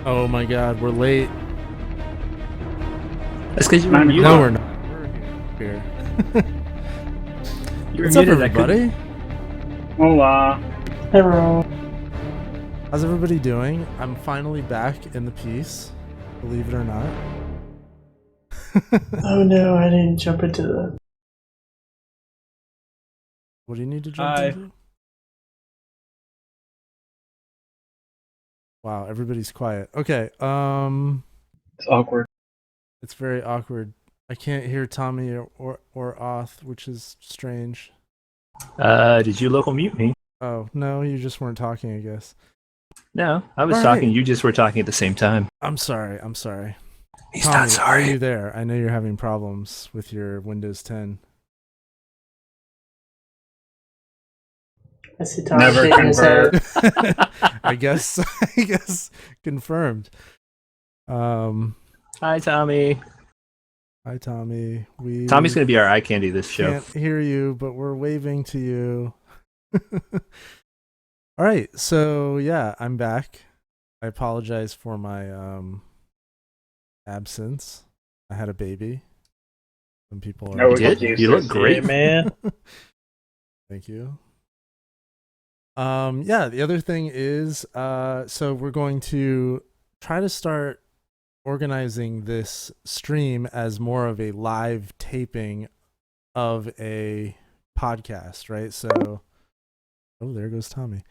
Oh my god, we're late. That's because you were Nine muted. No, o'clock. we're not. We're here. You were What's up, muted. I couldn't. everybody? Hola. Hello. How's everybody doing? I'm finally back in the piece, believe it or not. Oh no, I didn't jump into the. What do you need to jump Hi. into? Wow, everybody's quiet. Okay, It's awkward. it's very awkward. I can't hear Tommy or Oth, which is strange. Did you local mute me? Oh, no, you just weren't talking, I guess. No, I was All talking. right. You just were talking at the same time. I'm sorry. He's Tommy, not sorry. Are you there? I know you're having problems with your Windows 10. I see Tom Never shaking his head. I guess confirmed. Hi, Tommy. Hi Tommy. We Tommy's going to be our eye candy this show. can't hear you, but we're waving to you. All right, so yeah, I'm back. I apologize for my absence. I had a baby. Some people are No You did? excuses. You look great, Yeah, man. Thank you. Yeah, the other thing is so we're going to try to start organizing this stream as more of a live taping of a podcast, right? So oh, there goes Tommy.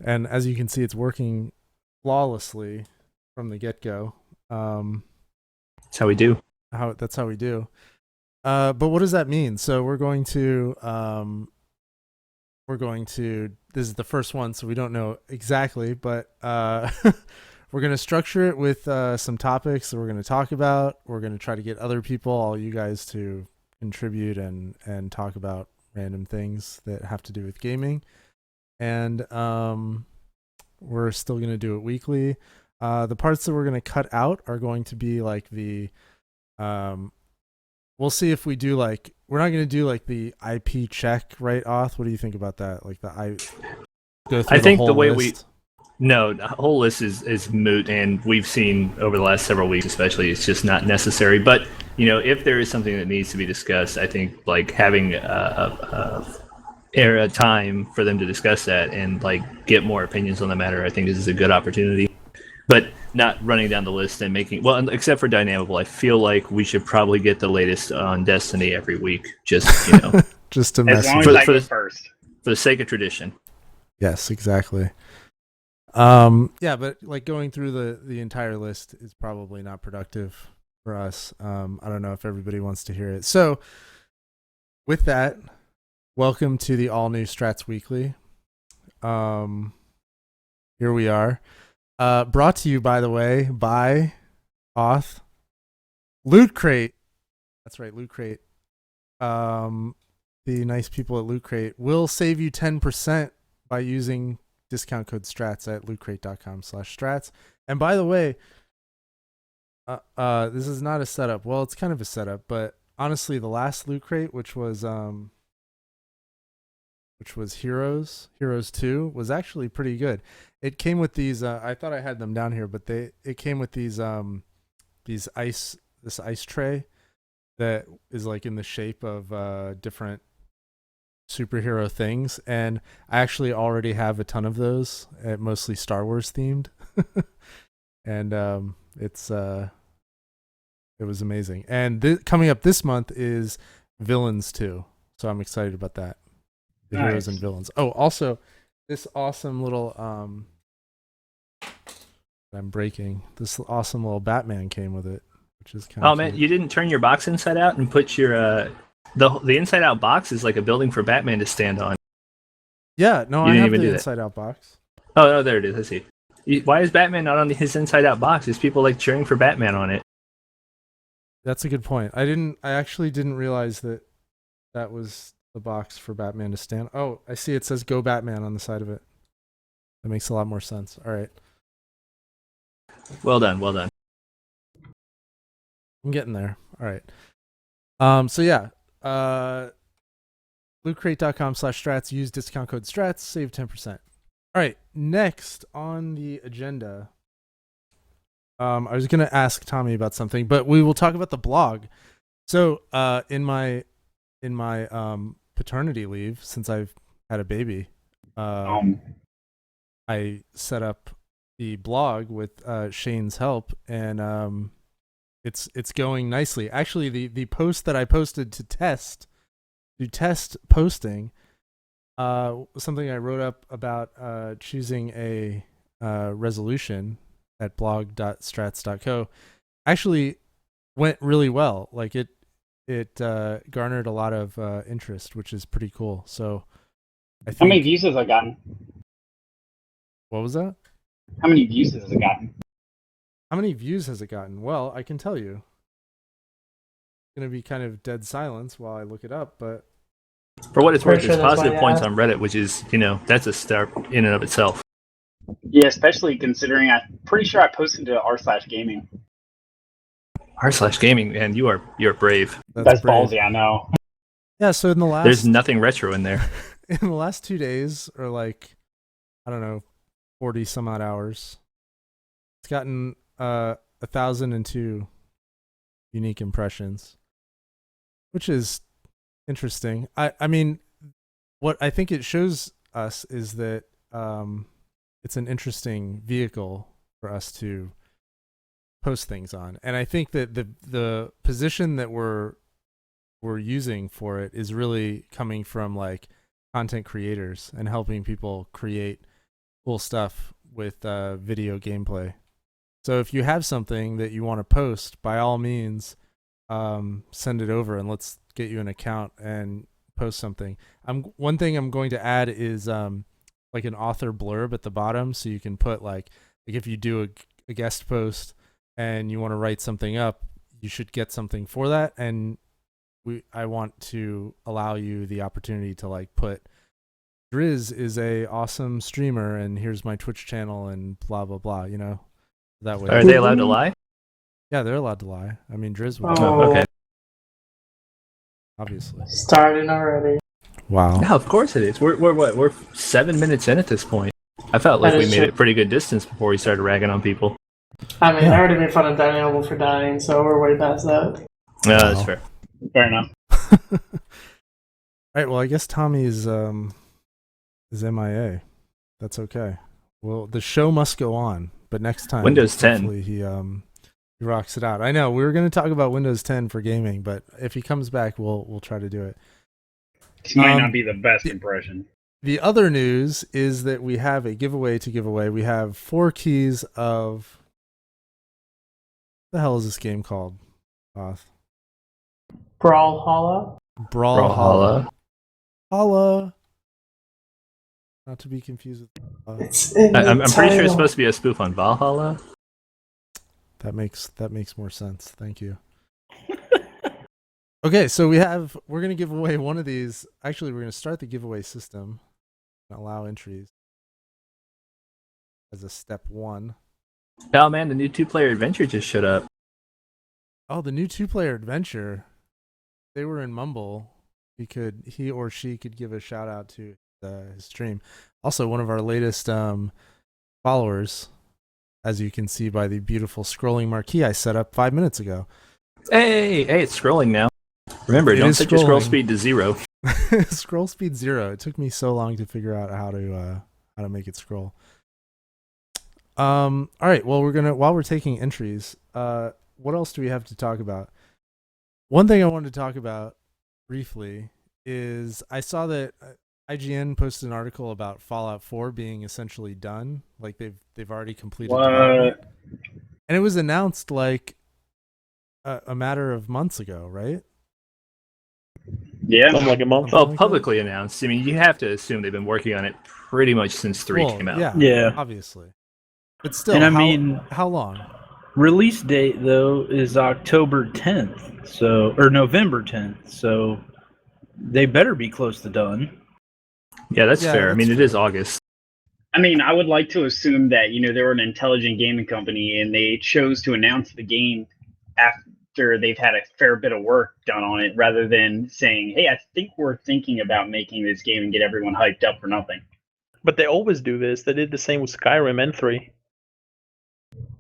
And as you can see, it's working flawlessly from the get-go. That's how we do. That's how we do. But what does that mean? So we're going to this is the first one, so we don't know exactly, but we're going to structure it with some topics that we're going to talk about. We're going to try to get other people, all you guys, to contribute and talk about random things that have to do with gaming. And we're still going to do it weekly. The parts that we're going to cut out are going to be like the we'll see if we do like, we're not going to do like the IP check, right, Oth? What do you think about that? Like go through I think whole the way list. No, the whole list is moot, and we've seen over the last several weeks, especially, it's just not necessary. But if there is something that needs to be discussed, I think like having a time for them to discuss that and like get more opinions on the matter, I think this is a good opportunity. But not running down the list and making except for Dynamable, I feel like we should probably get the latest on Destiny every week, just just to As mess long with as it. I go first. for the sake of tradition. Yes, exactly. Yeah, but like going through the entire list is probably not productive for us. I don't know if everybody wants to hear it. So with that, welcome to the all new Strats Weekly. Here we are. Brought to you, by the way, by Oth, Loot Crate. That's right, Loot Crate. The nice people at Loot Crate will save you 10% by using discount code STRATS at lootcrate.com/strats. And by the way, this is not a setup. Well, it's kind of a setup, but honestly, the last Loot Crate, which was Heroes 2, was actually pretty good. It came with these I thought I had them down here, but it came with these ice tray that is like in the shape of different superhero things, and I actually already have a ton of those, mostly Star Wars themed. And it was amazing. And coming up this month is Villains 2, so I'm excited about that. The Nice. Heroes and Villains. Oh, also this awesome little I'm breaking this awesome little Batman came with it, which is kind of Man, you didn't turn your box inside out and put your the inside out box is like a building for Batman to stand on. Yeah, no, You I didn't have even the do that. inside out box. Oh, no, there it is. I see. Why is Batman not on his inside out box? There's people like cheering for Batman on it. That's a good point. I actually didn't realize that was the box for Batman to stand. Oh, I see. It says "Go Batman" on the side of it. That makes a lot more sense. All right, Well done, well done. I'm getting there. All right. So yeah, lootcrate.com/strats. Use discount code STRATS. Save 10%. All right. Next on the agenda I was gonna ask Tommy about something, but we will talk about the blog. So, in my paternity leave, since I've had a baby, I set up the blog with Shane's help, and it's going nicely. Actually, the post that I posted to test posting, something I wrote up about choosing a resolution at blog.strats.co, actually went really well. Like it garnered a lot of interest, which is pretty cool. So I think, How many views has it gotten? what was that? How many views has it gotten? How many views has it gotten? Well, I can tell you. It's going to be kind of dead silence while I look it up, but For what it's worth, Pretty sure there's that's positive why, points yeah. on Reddit, which is, that's a start in and of itself. Yeah, especially considering I'm pretty sure I posted to r/gaming. r/gaming, and you're brave. That's brave. ballsy, I know. Yeah, so in the last There's nothing retro in there. in the last 2 days, or like, I don't know, 40 some odd hours, it's gotten 1,002 unique impressions, which is interesting. I mean, what I think it shows us is that it's an interesting vehicle for us to post things on, and I think that the position that we're using for it is really coming from like content creators and helping people create cool stuff with video gameplay. So if you have something that you want to post, by all means, send it over and let's get you an account and post something. One thing I'm going to add is like an author blurb at the bottom, so you can put like if you do a guest post and you want to write something up, you should get something for that. And I want to allow you the opportunity to like put Driz is a awesome streamer and here's my Twitch channel and blah blah blah, that way. Are they allowed to lie? Yeah, they're allowed to lie. I mean, Driz would, Oh, okay. obviously. Starting already. Wow. No, of course it is. We're 7 minutes in at this point. I felt like That we is made true. it pretty good distance before we started ragging on people. I mean, Yeah. I already made fun of Daniel for dying, so we're way past that. No, Wow. that's fair. Fair enough. All right, well, I guess Tommy is MIA. That's okay. Well, the show must go on, but next time Windows 10. hopefully he rocks it out. I know we were going to talk about Windows 10 for gaming, but if he comes back, we'll try to do it. This might not be the best impression. The other news is that we have a giveaway to give away. We have 4 keys of, what the hell is this game called, Both? Brawlhalla? Brawlhalla. Holla. Not to be confused with. It's in the I'm pretty sure it's title. supposed to be a spoof on Valhalla. That makes more sense. Thank you. Okay, so we're gonna give away one of these. Actually, we're gonna start the giveaway system and allow entries as a step 1. Oh man, the new 2-player adventure just showed up. Oh, the new 2-player adventure. They were in Mumble. He or she could give a shout out to his stream. Also, one of our latest followers, as you can see by the beautiful scrolling marquee I set up 5 minutes ago. Hey, it's scrolling now. Remember, It don't is set your scroll scrolling. speed to 0. Scroll speed 0. It took me so long to figure out how to make it scroll. All right. Well, while we're taking entries, what else do we have to talk about? One thing I wanted to talk about briefly is I saw that IGN posted an article about Fallout 4 being essentially done. Like they've already completed development. And it was announced like a matter of months ago, right? Yeah. Something like a month. Something Well, like publicly announced. I mean, you have to assume they've been working on it pretty much since 3 Well, came out. Yeah, Yeah. obviously. But still, And I mean, how long? release date though is October 10th, or November 10th. So they better be close to done. Yeah, that's Yeah, fair. I mean, that's it is fair. August. I mean, I would like to assume that, they were an intelligent gaming company and they chose to announce the game after they've had a fair bit of work done on it, rather than saying, hey, I think we're thinking about making this game and get everyone hyped up for nothing. But they always do this. They did the same with Skyrim and 3.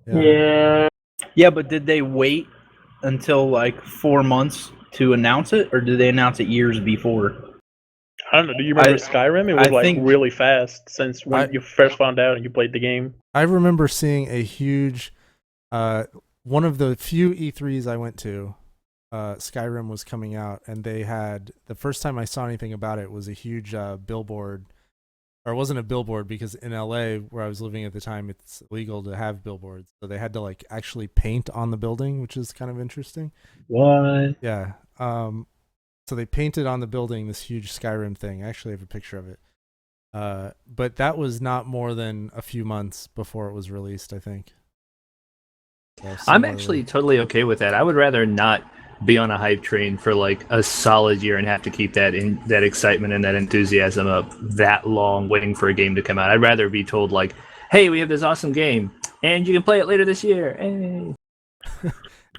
Yeah. Yeah, but did they wait until like 4 months to announce it, or did they announce it years before? I don't know. Do you remember Skyrim? It was I think- really fast since when you first found out and you played the game. I remember seeing a huge, one of the few E3s I went to, Skyrim was coming out, and they had, the first time I saw anything about it was a huge billboard, or it wasn't a billboard because in LA where I was living at the time, it's illegal to have billboards. So they had to like actually paint on the building, which is kind of interesting. What? Yeah. So they painted on the building this huge Skyrim thing. I actually have a picture of it. But that was not more than a few months before it was released, I think. So I'm actually totally okay with that. I would rather not be on a hype train for like a solid year and have to keep that excitement and that enthusiasm up that long waiting for a game to come out. I'd rather be told like, hey, we have this awesome game and you can play it later this year. Hey.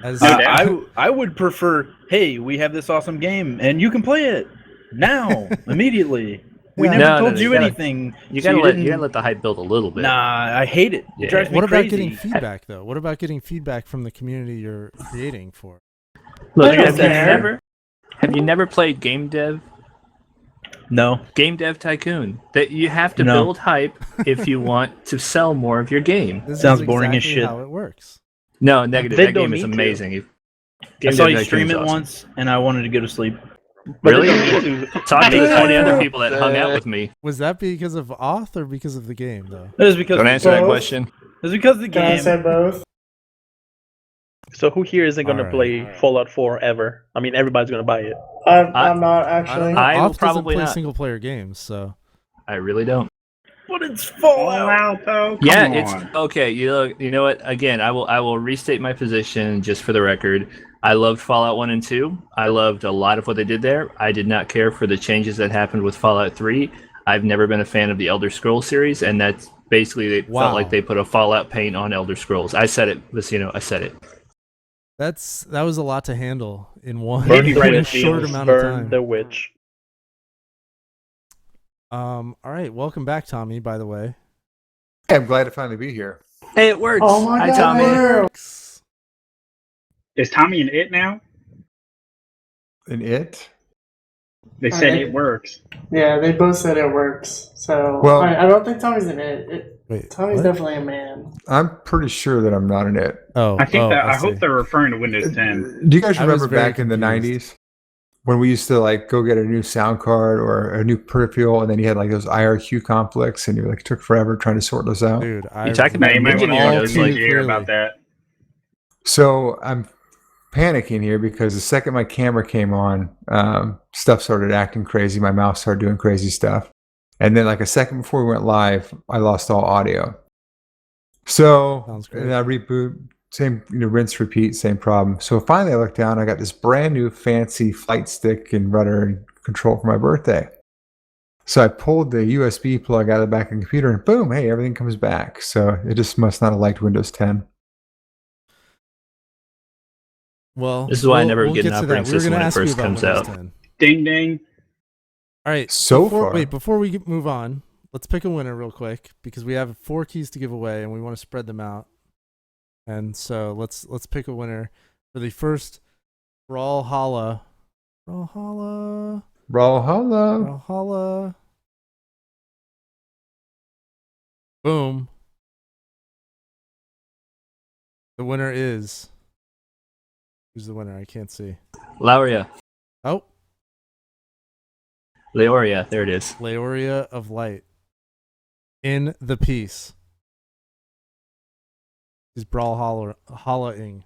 I would prefer, hey, we have this awesome game and you can play it now, immediately. We never told you anything. You gotta let the hype build a little bit. Nah, I hate it. Yeah. It drives me What about crazy. getting feedback though? What about getting feedback from the community you're creating for? Look, I don't care. have you never played Game Dev? No. Game Dev Tycoon. That you have to build hype if you want to sell more of your game. This Sounds is boring as exactly shit. how it works. No, negative. They That don't game is need to. amazing. I saw you Dev stream Tycoon's it awesome. once, and I wanted to go to sleep. But Really? they don't need to. Talk to the 20 other people that hung out with me. Was that because of auth or because of the game though? It was because Don't answer that Both. question. It was because of the Can I game. say both? So who here isn't going to Alright. play Fallout 4 ever? I mean, everybody's going to buy it. I'm not I don't actually. know. I will Auth probably doesn't play not. single player games, so I really don't. But it's Fallout. though. Yeah, Come it's on. okay. You know what? Again, I will restate my position just for the record. I loved Fallout 1 and 2. I loved a lot of what they did there. I did not care for the changes that happened with Fallout 3. I've never been a fan of the Elder Scrolls series, and that's basically they Wow. felt like they put a Fallout paint on Elder Scrolls. I said it, Lucino. I said it. that was a lot to handle in one Burn in the a witch. short amount of Burn time. the witch. All right, welcome back, Tommy. By the way, Hey, I'm glad to finally be here. Hey, it works. Oh my Hi, God, Tommy. Mario. Is Tommy in it now? And it? They said Okay. it works. Yeah, they both said it works. So Well- I don't think Tommy's in it. wait, Tommy's what? definitely a man. I'm pretty sure that I'm not in it. Oh, I think I see. hope they're referring to Windows 10. Do you guys I was remember very back in the confused. 90s when we used to like go get a new sound card or a new peripheral and then you had like those IRQ conflicts and you like took forever trying to sort those out? Dude, I talking Now, about you might want to engineering talk knows, to like, engineer about that. So I'm panicking here because the second my camera came on, stuff started acting crazy. My mouse started doing crazy stuff. And then like a second before we went live, I lost all audio. So Sounds great. and I reboot, same, rinse, repeat, same problem. So finally I looked down, I got this brand new fancy flight stick and rudder and control for my birthday. So I pulled the USB plug out of the back of the computer and boom, hey, everything comes back. So it just must not have liked Windows 10. Well, This is why I never get an to that. operating We were system gonna when it ask you first about comes Windows out. 10. Ding ding. All right. So far. Wait, before we move on, let's pick a winner real quick because we have 4 keys to give away and we want to spread them out. And so let's pick a winner for the first Brawlhalla. Brawlhalla. Brawlhalla. Brawlhalla. Boom. The winner is. Who's the winner? I can't see. Lauria. Oh, Leoria. There it is. Leoria of Light. In the piece. He's Brawlhalla-ing.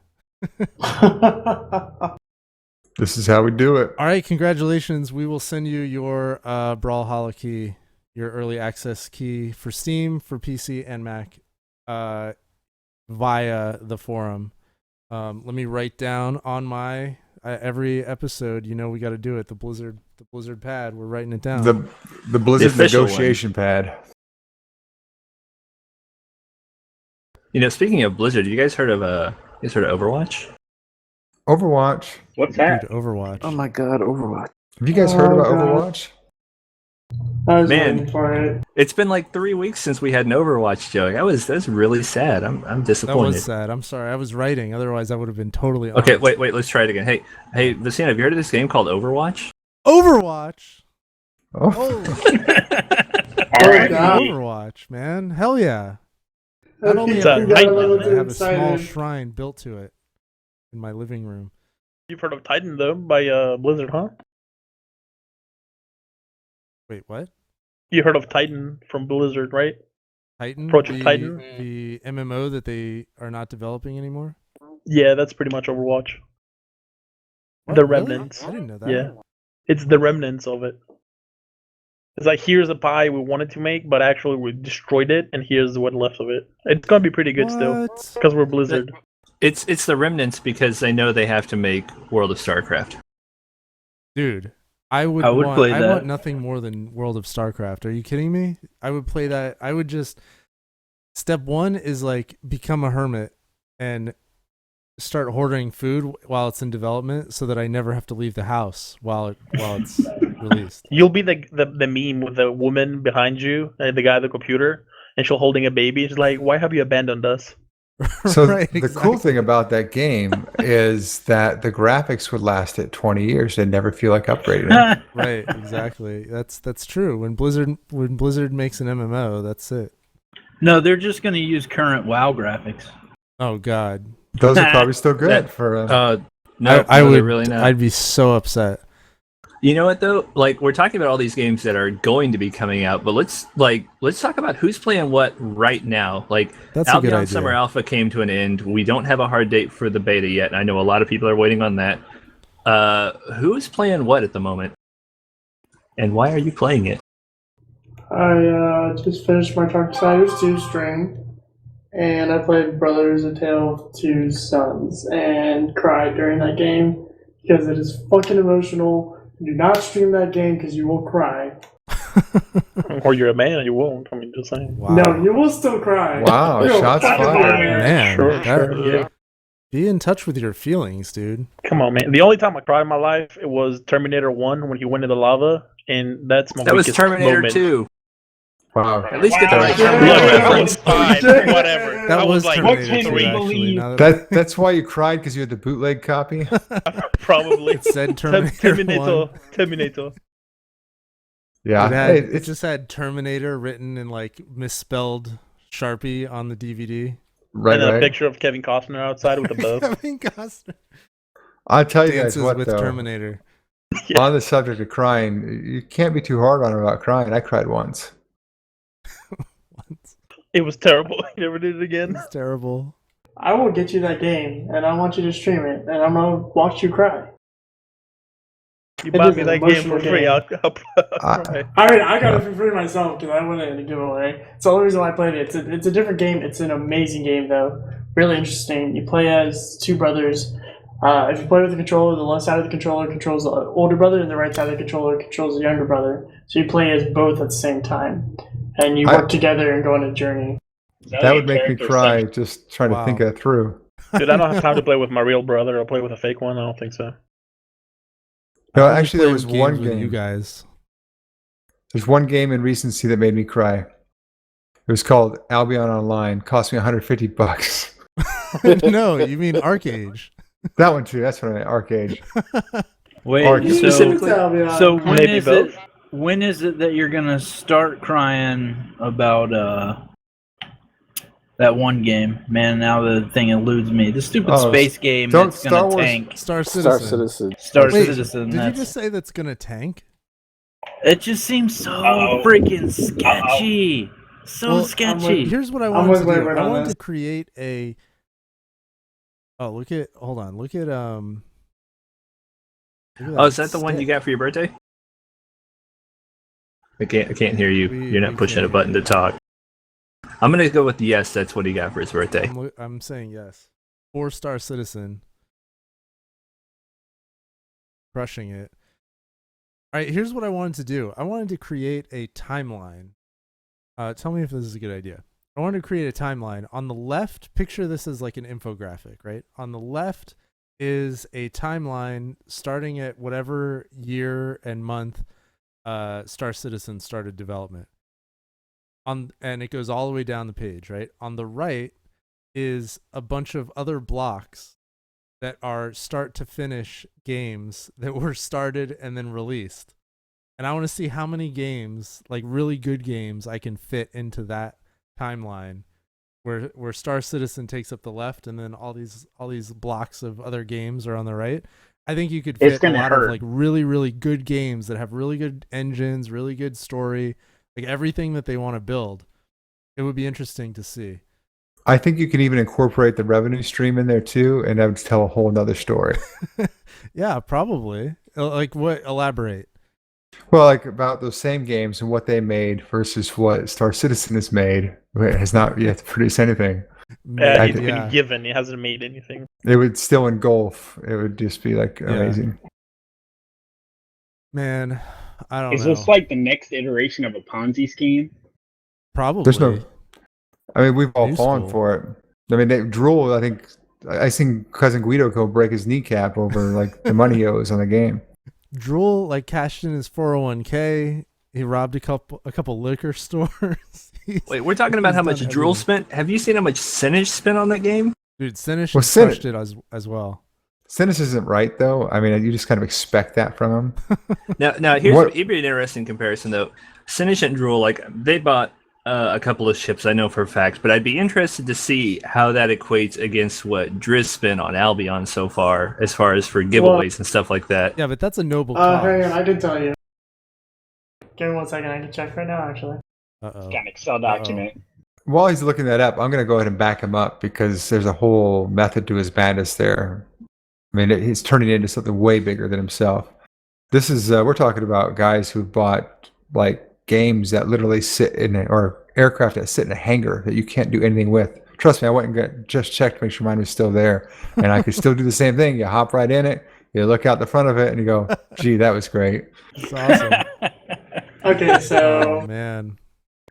This is how we do it. All right, congratulations. We will send you your Brawlhalla key, your early access key for Steam, for PC, and Mac via the forum. Let me write down on my every episode. We got to do it. The Blizzard pad. We're writing it down. The Blizzard The official negotiation pad. Speaking of Blizzard, you guys heard of Overwatch? Overwatch. What's that? Dude, Overwatch. Oh my god, Overwatch. Have you guys heard Oh, about God. Overwatch? I was Man. waiting for it. It's been like 3 weeks since we had an Overwatch, Joe. That's really sad. I'm That disappointed. was sad. I'm sorry. I was writing. Otherwise, I would have been totally Okay, honest. wait. Let's try it again. Hey, Lucina, have you heard of this game called Overwatch? Overwatch. Oh, Oh, All right. God. Overwatch, man. Hell yeah. I Not only think have a you I got hype a little I too have a small excited. shrine built to it in my living room. You've heard of Titan though by Blizzard, huh? Wait, what? You heard of Titan from Blizzard, right? Titan? Project Titan? The MMO that they are not developing anymore? Yeah, that's pretty much Overwatch. What, The really? remnants. I didn't know that. Yeah, it's the remnants of it. It's like, here's a pie we wanted to make, but actually we destroyed it, and here's what left of it. It's gonna be pretty good still, What? because we're Blizzard. It's the remnants because they know they have to make World of StarCraft. Dude, I would play I that. want nothing more than World of StarCraft. Are you kidding me? I would play that. I would just step 1 is like become a hermit and start hoarding food while it's in development so that I never have to leave the house while it's released. You'll be the meme with the woman behind you, the guy at the computer, and she's holding a baby. She's like, "Why have you abandoned us?" so Right, the cool exactly. thing about that game is that the graphics would last it 20 years. They'd never feel like upgrading it. Right, exactly. That's true. When Blizzard makes an MMO, that's it. No, they're just going to use current WoW graphics. Oh God. Those are probably still good That- for. No, I no, they're would really not. I'd be so upset. You know what though? Like, we're talking about all these games that are going to be coming out, but let's talk about who's playing what right now. Like, That's a good Albion idea. Summer Alpha came to an end. We don't have a hard date for the beta yet. I know a lot of people are waiting on that. Who's playing what at the moment? And why are you playing it? I just finished my Darksiders 2 stream, and I played Brothers: A Tale of Two Sons, and cried during that game because it is fucking emotional. Do not stream that game because you will cry. Or you're a man, you won't. I mean, just saying. Wow. No, you will still cry. Wow, You'll shots fucking fired. cry. Man, Sure, that- sure, yeah. Be in touch with your feelings, dude. Come on, man. The only time I cried in my life, it was Terminator 1 when he went in the lava, and that's my That was weakest Terminator moment. 2. Wow. At least get the right Wow. Terminator Yeah. reference. Fine, whatever. That I was like, Terminator what can 2, we actually. believe? Now that That's why you cried, because you had the bootleg copy. probably. it said Terminator 1. Terminator. Yeah, It, had, Hey, it it's just had Terminator written in like misspelled Sharpie on the DVD. right. And a Right. picture of Kevin Costner outside with a bow. Kevin Costner I'll tell you guys dances what, with though. Terminator. Yeah. On the subject of crying, you can't be too hard on her about crying. I cried once. It was terrible. He never did it again. It's terrible. I will get you that game, and I want you to stream it, and I'm gonna watch you cry. You It buy is me an that game for emotional free. game. I'll I- cry. I mean, I got it for free myself because I won it in a giveaway. It's the only reason why I played it. It's a different game. It's an amazing game, though. Really interesting. You play as two brothers. If you play with the controller, the left side of the controller controls the older brother, and the right side of the controller controls the younger brother. So you play as both at the same time, and you work together and go on a journey. That would make me cry just trying Wow. to think that through. Dude, I don't have time to play with my real brother. I'll play with a fake one. I don't think so. No, I only actually, there play was games one with you game. guys. There's one game in recency that made me cry. It was called Albion Online. Cost me $150. No, you mean Arcade. That one too. That's what I meant. Arcade. Wait, Arc- so Specifically- so when Maybe is both. it? When is it that you're gonna start crying about that one game? Man, now the thing eludes me. The stupid Oh, space game don't that's Star gonna Wars- tank. Star Star Citizen. Citizen. Star Wait, Citizen. Did you That's, just say that's gonna tank? it just seems so freaking sketchy. So Well, sketchy. Here's what I I'm wanted with to do. Wayward I on wanted this. to create a. Oh, look at. Hold on. Look at look at Oh, is that the one you stick. got for your birthday? I can't hear you. You're not we pushing a can't button hear to talk. I'm gonna go with yes. That's what he got for his birthday. I'm saying yes. 4-star citizen. Crushing it. All right, here's what I wanted to do. I wanted to create a timeline. Tell me if this is a good idea. I wanted to create a timeline. On the left, picture this as like an infographic, right? On the left is a timeline starting at whatever year and month Star Citizen started development. And it goes all the way down the page, right? On the right is a bunch of other blocks that are start to finish games that were started and then released. And I want to see how many games, like really good games, I can fit into that timeline where Star Citizen takes up the left and then all these blocks of other games are on the right. I think you could It's fit a gonna lot hurt. of like really, really good games that have really good engines, really good story, like everything that they want to build. It would be interesting to see. I think you can even incorporate the revenue stream in there too, and that would tell a whole nother story. Yeah, probably. Like what? Elaborate. Well, like about those same games and what they made versus what Star Citizen has made. It has not yet to produce anything. Yeah, he's could- been given. He hasn't made anything. It would still engulf. It would just be like Yeah. amazing. Man, I don't Is know. this like the next iteration of a Ponzi scheme? Probably. There's no. I mean, we've all New fallen school. for it. I mean, Drool. I think I seen cousin Guido go break his kneecap over like the money he owes on the game. Drool like cashed in his 401k. He robbed a couple liquor stores. Wait, we're talking about he's how much done Drool everything. spent? Have you seen how much Sinage spent on that game? Dude, Sinish Well, crushed it as well. Sinus isn't right though. I mean, you just kind of expect that from him. Now here's an interesting comparison though. Sinage and Drool, like they bought a couple of ships, I know for a fact, but I'd be interested to see how that equates against what Driz spent on Albion so far as for giveaways and stuff like that. Yeah, but that's a noble cause. Hang on, I did tell you. Give me 1 second, I can check right now, actually. Uh-oh. Got an Excel document. While he's looking that up, I'm going to go ahead and back him up because there's a whole method to his madness there. I mean, he's turning into something way bigger than himself. This is, we're talking about guys who bought like games that literally sit in or aircraft that sit in a hangar that you can't do anything with. Trust me, I went and just checked to make sure mine was still there. And I could still do the same thing. You hop right in it, you look out the front of it, and you go, gee, that was great. That's awesome. Okay, so Oh, man.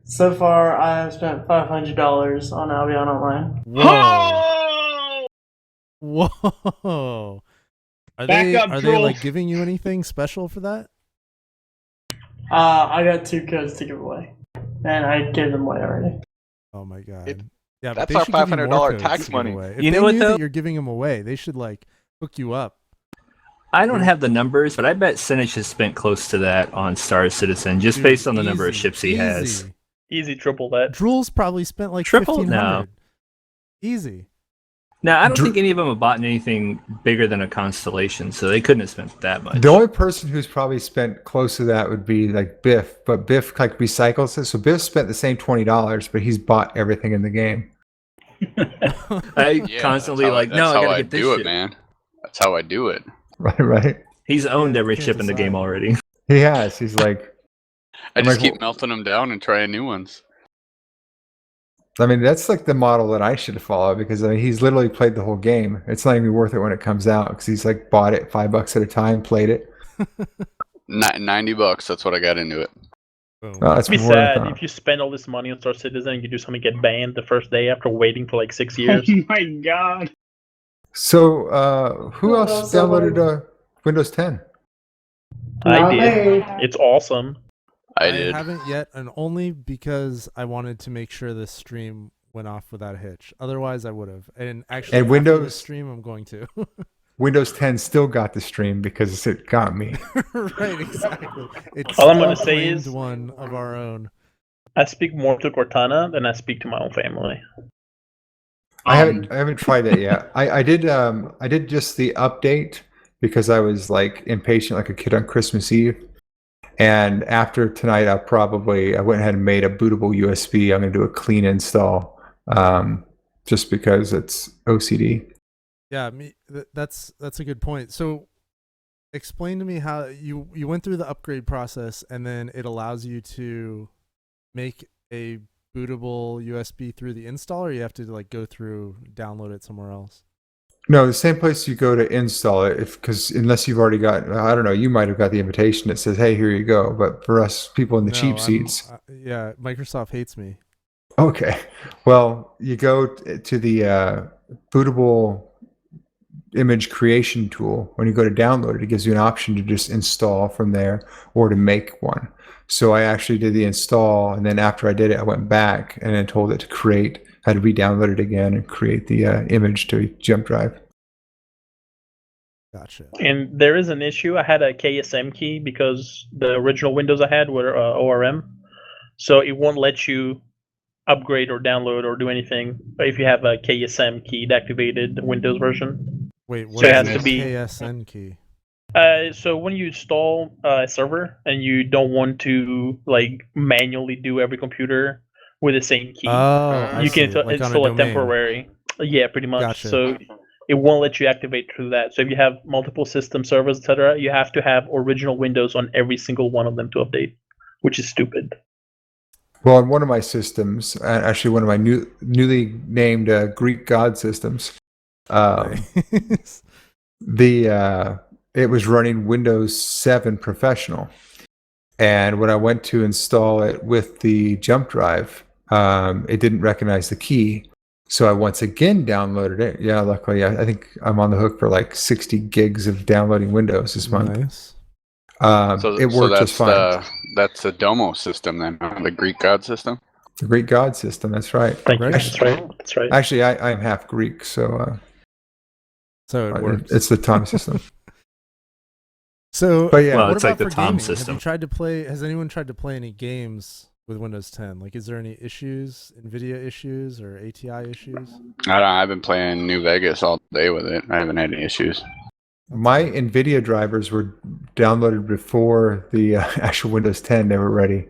so far I have spent $500 on Albion Online. Whoa. Whoa. Are Back they up, Drool. like giving you anything special for that? I got 2 codes to give away, and I gave them away already. Oh my god. It- Yeah, that's but they our should give you $500 more codes tax to give money. away. If You they know what, knew though? that you're giving them away, they should like hook you up. I don't have the numbers, but I bet Sinage has spent close to that on Star Citizen, just Dude, based on the number of easy, ships he has. easy. Easy triple that. Drool's probably spent like Triple? 1,500. Easy. Now, I don't think any of them have bought anything bigger than a Constellation, so they couldn't have spent that much. The only person who's probably spent close to that would be like Biff, but Biff like recycles it. So Biff spent the same $20, but he's bought everything in the game. I Yeah, constantly that's how like, I, no, that's I how gotta I get this do it, ship. man. That's how I do it. Right. He's owned every can't ship in the game decide. already. He has. He's like, I I'm just like, keep melting them down and trying new ones. I mean, that's like the model that I should follow because I mean, he's literally played the whole game. It's not even worth it when it comes out because he's like bought it $5 at a time, played it. $90. That's what I got into it. Boom. Oh, that's It'd be more than I sad thought. if you spend all this money on Star Citizen and you do something get banned the first day after waiting for like 6 years. Oh my god. So, who Well, else so downloaded Windows 10? I Not did. me. It's awesome. I did. haven't yet, and only because I wanted to make sure this stream went off without a hitch. Otherwise, I would have. And actually, And after Windows- this stream, I'm going to. Windows 10 still got the stream because it got me. Right, exactly. It's All I'm gonna still say claimed is- one of our own. I speak more to Cortana than I speak to my own family. I haven't tried that yet. I did just the update because I was like impatient like a kid on Christmas Eve. And after tonight, I went ahead and made a bootable USB. I'm going to do a clean install just because it's OCD. Yeah, that's a good point. So, explain to me how you went through the upgrade process, and then it allows you to make a bootable USB through the install, or you have to like go through download it somewhere else. No, the same place you go to install it, because unless you've already got, I don't know, you might have got the invitation that says, "Hey, here you go." But for us people in the cheap seats, yeah, Microsoft hates me. okay. Well, you go to the bootable image creation tool. When you go to download it, it gives you an option to just install from there or to make one. So I actually did the install, and then after I did it, I went back and then told it to create. I had to re-download it again and create the image to jump drive. Gotcha. And there is an issue. I had a KSM key because the original Windows I had were ORM, so it won't let you upgrade or download or do anything if you have a KSM key activated Windows version. Wait, what So it is has a to be- KSN key? So when you install a server and you don't want to like manually do every computer with the same key, Oh, I you can see. Like on a install a domain. temporary. Yeah, pretty much. Gotcha. So it won't let you activate through that. So if you have multiple system servers, etc., you have to have original Windows on every single one of them to update, which is stupid. Well, on one of my systems, actually one of my newly named Greek god systems, Nice. it was running Windows 7 Professional. And when I went to install it with the jump drive, it didn't recognize the key. So I once again downloaded it. Yeah, luckily, I think I'm on the hook for like 60 gigs of downloading Windows this month. Nice. It worked just fine. That's a Domo system then, the Greek god system. The Greek god system, that's right. Thank you. Right. That's right. That's right. Actually, I'm half Greek, so It works. it's the Tom system. So, But yeah, Well, what it's like about the for Tom gaming? system. Have you tried to play? Has anyone tried to play any games with Windows 10? Like, is there any issues, NVIDIA issues, or ATI issues? I've been playing New Vegas all day with it. I haven't had any issues. my NVIDIA drivers were downloaded before the actual Windows 10. They were ready.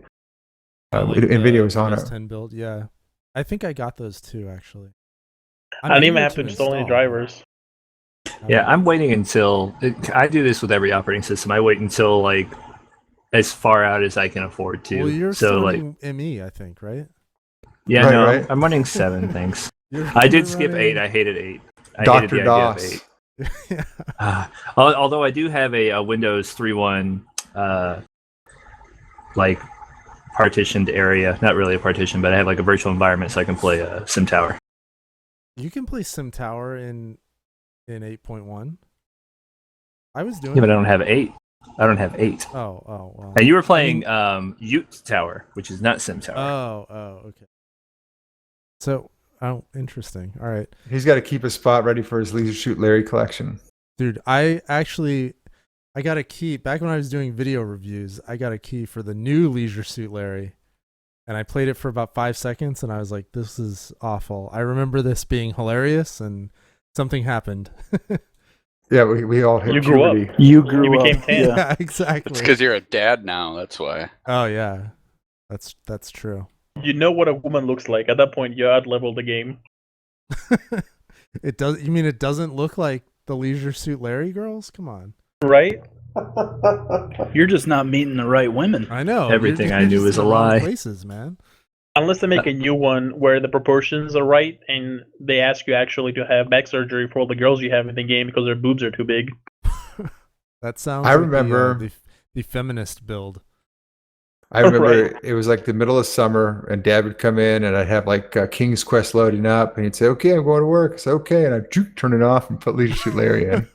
Like NVIDIA the was on Windows it. 10 build. Yeah, I think I got those too. Actually, I didn't even eager have to install any drivers. Yeah, I'm waiting until I do this with every operating system. I wait until like as far out as I can afford to. Well, you're so still like, running ME, I think, right? yeah, Right, no, right. I'm running 7. Thanks. You're I did skip running- 8. I hated 8. I hated Dr. the idea DOS. of 8. Yeah. Although I do have a Windows 3.1 like partitioned area. Not really a partition, but I have like a virtual environment so I can play Sim Tower. You can play Sim Tower in 8.1. I was doing. Yeah, but I it. don't have 8. I don't have 8. Oh, well. And you were playing Ute Tower, which is not Sim Tower. Oh, okay. So, interesting. All right. He's got to keep a spot ready for his Leisure Suit Larry collection. Dude, I got a key back when I was doing video reviews. I got a key for the new Leisure Suit Larry, and I played it for about 5 seconds, and I was like, "This is awful." I remember this being hilarious, and something happened. Yeah, we all hit You grew up. puberty. You grew You up. became 10. Yeah. Yeah, exactly. It's because you're a dad now. That's why. Oh yeah, that's true. You know what a woman looks like. At that point, you out-leveled the game. It does. You mean it doesn't look like the Leisure Suit Larry girls? Come on. Right? You're just not meeting the right women. I know. Everything I you're knew just was in a the wrong lie. Places, man. Unless they make a new one where the proportions are right and they ask you actually to have back surgery for all the girls you have in the game because their boobs are too big. That sounds. I like remember- the feminist build. I remember Right. it was like the middle of summer, and Dad would come in, and I'd have like King's Quest loading up, and he'd say, "Okay, I'm going to work." I said, "Okay," and I'd turn it off and put Leisure Suit Larry in.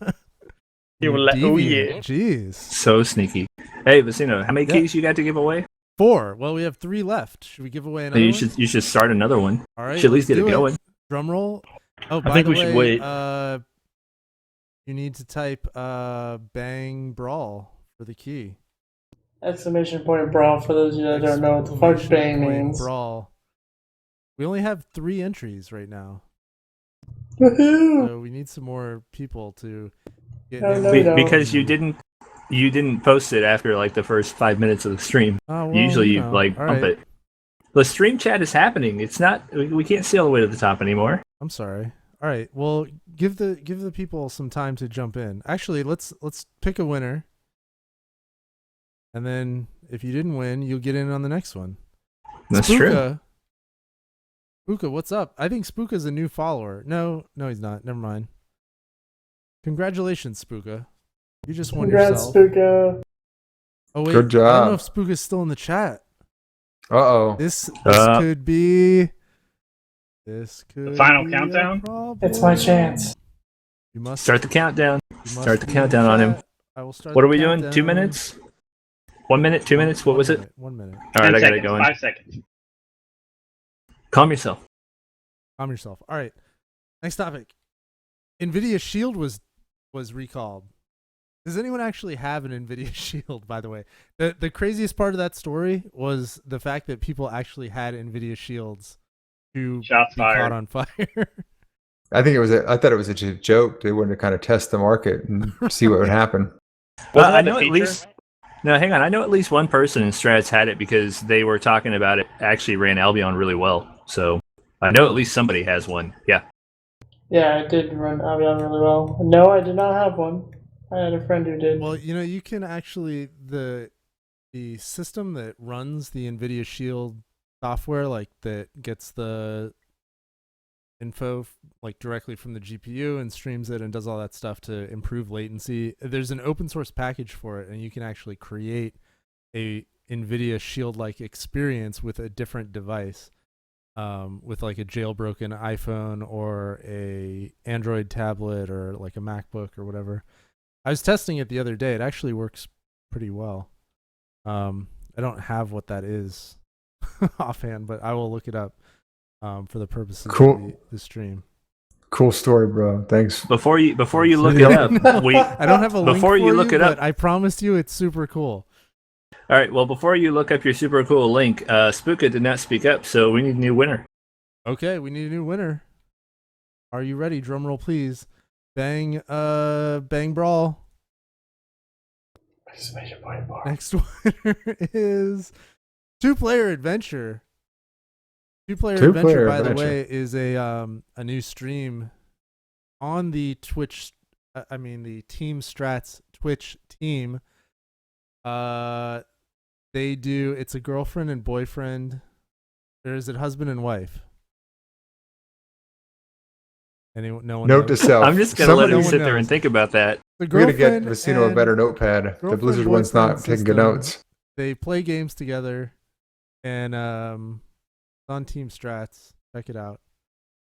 You were like, "Oh, deviant. yeah." Jeez. So sneaky. Hey, Vecino, how many Yeah. keys you got to give away? 4. Well, we have 3 left. Should we give away another? You one? should start another one. All right. Should at least let's get it do going. Drum roll. Oh, by think the we way, should wait. You need to type bang brawl for the key. Exclamation point brawl for those of you that don't know what the fuck Exclamation bang point means. Brawl. We only have 3 entries right now, Woohoo! so we need some more people to get No, in. no, no. Because you didn't post it after like the first 5 minutes of the stream. Oh, well, Usually you you know, like all bump right. it. The stream chat is happening. It's not. We can't see all the way to the top anymore. I'm sorry. All right. Well, give the people some time to jump in. Actually, let's pick a winner. And then if you didn't win, you'll get in on the next one. That's true. Spooka, what's up? I think Spooka's a new follower. No, he's not. Never mind. Congratulations, Spooka. You just won Congrats, yourself. Spooka. Oh wait, Good I job. don't know if Spooka's still in the chat. Uh-oh. This Uh. could be. This could final be a countdown? problem. It's my chance. You must Start the countdown. you must Start the be in countdown on him. chat. I will start What the are we doing? 2 countdown. minutes? 1 minute? 2 minutes? What was it? 1 minute. All right, 10 I got seconds, it going. 5 seconds. Calm yourself. Calm yourself. All right. Next topic. NVIDIA Shield was recalled. Does anyone actually have an NVIDIA Shield, by the way? The craziest part of that story was the fact that people actually had NVIDIA Shields to Shots be caught fired. on fire. I thought it was a joke. They wanted to kind of test the market and see what would happen. Wasn't I that a know at feature? least. No, hang on. I know at least one person in Strats had it because they were talking about it. Actually, ran Albion really well. So I know at least somebody has one. Yeah. Yeah, I did run Albion really well. No, I did not have one. I had a friend who did. Well, you can actually the system that runs the NVIDIA Shield software, like that gets the info like directly from the GPU and streams it and does all that stuff to improve latency. There's an open source package for it, and you can actually create a NVIDIA Shield-like experience with a different device, with like a jailbroken iPhone or a Android tablet or like a MacBook or whatever. I was testing it the other day. It actually works pretty well. I don't have what that is offhand, but I will look it up for the purposes Cool. of the stream. Cool story, bro. Thanks. Before you look it up, I don't have a link before for you look it up. but I promise you it's super cool. All right. Well, before you look up your super cool link, Spooka did not speak up, so we need a new winner. Okay, we need a new winner. Are you ready? Drum roll, please. Bang, bang, brawl. Next winner is Two-Player Adventure. Two-Player Adventure, by the way, is a new stream on the Twitch. The Team Strats Twitch team. They do. It's a girlfriend and boyfriend. Or is it husband and wife? No one. Note to knows? self. I'm just gonna let no him one sit there knows. and think about that. The We're gonna get girlfriend Vecino a and better notepad. The girlfriend, Blizzard one's not boyfriend taking good system. notes. They play games together, and it's on Team Strats. Check it out.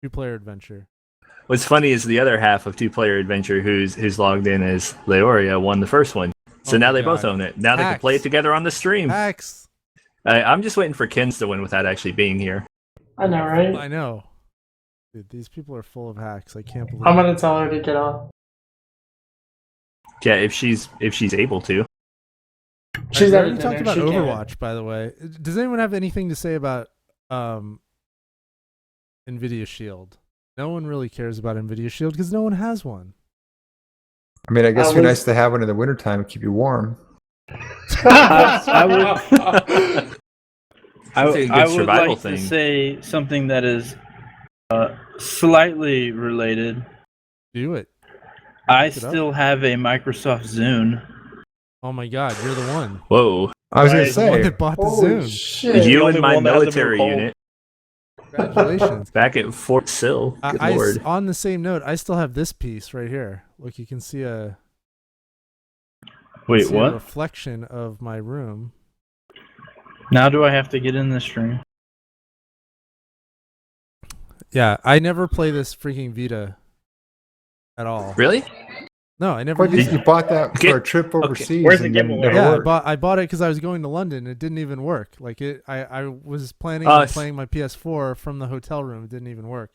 Two-Player Adventure. What's funny is the other half of Two-Player Adventure, who's logged in as Leoria, won the first one. So Oh now my they both God. own it. Now they can play it Hacks. together on the stream. Hacks. I'm just waiting for Kens to win without actually being here. I know, right? I know. Dude, these people are full of hacks. I can't believe I'm it. gonna tell her to get off. Yeah, if she's able to. She's I at already talked dinner, about she can't. Overwatch, by the way. Does anyone have anything to say about NVIDIA Shield? No one really cares about NVIDIA Shield because no one has one. I mean, I guess I it'd be was- nice to have one in the wintertime to keep you warm. I would Sounds like a good I would survival like thing. to say something that is slightly related. Do it. I Look it up. still have a Microsoft Zune. Oh my God, you're the one. Whoa. I was gonna Right. The one say, that bought the Holy Zune. shit. You only and my one that hasn't been military recalled. unit Congratulations. back at Fort Sill. Good lord. On the same note, I still have this piece right here. Look, you can see a Wait, what? reflection of my room. Now do I have to get in the stream? Yeah, I never play this freaking Vita at all. Really? No, I never. what, used you it. bought that for Get- a trip overseas Where's the and then giveaway? never Yeah, worked. I bought it because I was going to London. It didn't even work. Like I was planning on playing my PS4 from the hotel room. It didn't even work.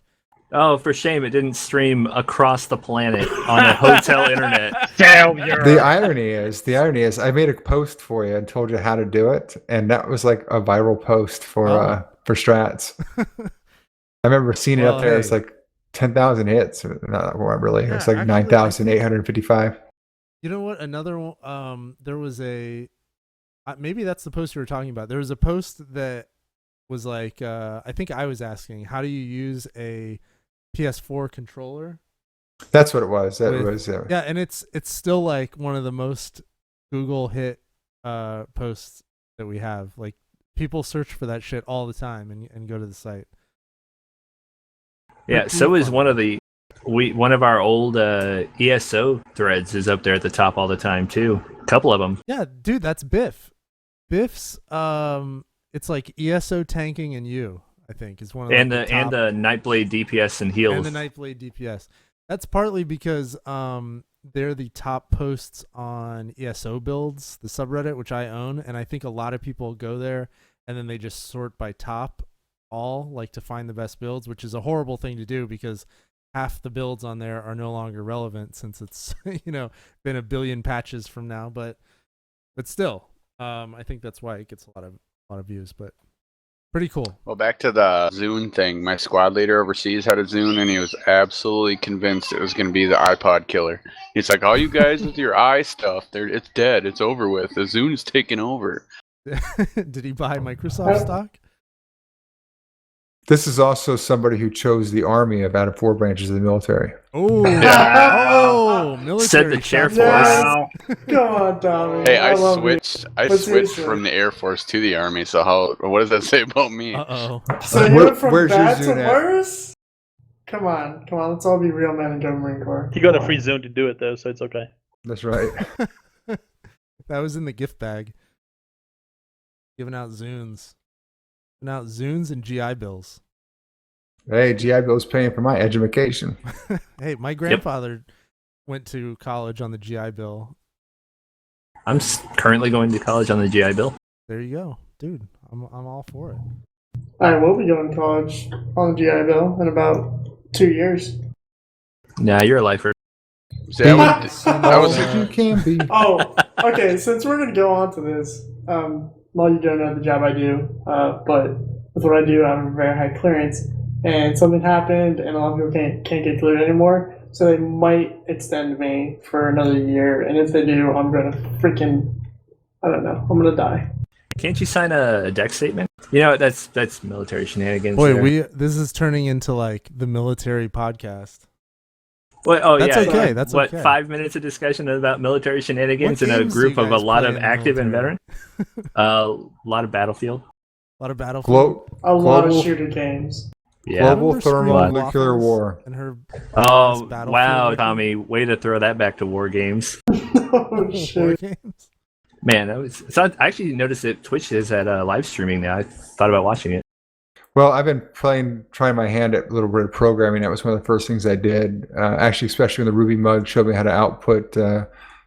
Oh, for shame it didn't stream across the planet on a hotel internet. Failure. The irony is, I made a post for you and told you how to do it, and that was like a viral post for Strats. I remember seeing it Well, up there. It's hey. like 10,000 hits. Not really. Yeah, It's like actually, 9,855. You know what? Another one. There was a. Maybe that's the post you were talking about. There was a post that was like, I think I was asking, how do you use a PS4 controller? That's what it was. That With- was Yeah, and it's still like one of the most Google hit posts that we have. Like people search for that shit all the time and go to the site. Yeah, Pretty so is fun. one of our old ESO threads is up there at the top all the time too. A couple of them. Yeah, dude, that's Biff. Biff's it's like ESO tanking and you, I think, is one of And like, the Nightblade DPS and heals. and the Nightblade DPS. That's partly because they're the top posts on ESO builds, the subreddit, which I own, and I think a lot of people go there and then they just sort by top like to find the best builds, which is a horrible thing to do because half the builds on there are no longer relevant since it's been a billion patches from now. But still, I think that's why it gets a lot of views. But pretty cool. Well, back to the Zune thing. My squad leader overseas had a Zune, and he was absolutely convinced it was going to be the iPod killer. He's like, all you guys with your eye stuff, it's dead. It's over with. The Zune's taken over. Did he buy Microsoft stock? This is also somebody who chose the army out of 4 branches of the military. Oh, Yeah. Military. Set the chair shots. for us. Wow. Come on, Tommy. Hey, I love switched. I But switched seriously. from the Air Force to the Army. So what does that say about me? Uh-oh. it. So you went from Where's your bad to Zune at? worse? Come on. Let's all be real men and go Marine Corps. He got a Come free on. zone to do it though, so it's okay. That's right. That was in the gift bag. Giving out Zunes. Giving out Zunes and GI Bills. Hey, GI Bill's paying for my education. Hey, my grandfather went to college on the GI Bill. I'm currently going to college on the GI Bill. There you go. Dude, I'm all for it. I will be going to college on the GI Bill in about 2 years. Nah, you're a lifer. See, I was, All that you can be. Oh, okay. Since we're gonna go on to this, well, you don't know the job I do, but with what I do, I have a very high clearance, and something happened, and a lot of people can't get cleared anymore. So they might extend me for another year, and if they do, I'm gonna I don't know, I'm gonna die. Can't you sign a deck statement? That's military shenanigans. Boy, there. this is turning into like the military podcast. Well, That's yeah. okay. That's what, okay. 5 minutes of discussion about military shenanigans What in a games do group you of a guys lot play of in the active and military? veteran? A lot of Battlefield. A lot of Battlefield. A lot of Global- shooter games. Yeah. I Global remember Screaming thermal nuclear Waffles war. And her Oh, Battlefield wow, record. Tommy. Way to throw that back to war games. Oh War shit! games. Man, that was. So I actually noticed that Twitch has had live streaming now. I thought about watching it. Well, I've been trying my hand at a little bit of programming. That was one of the first things I did. Actually, especially when the Ruby Mug showed me how to output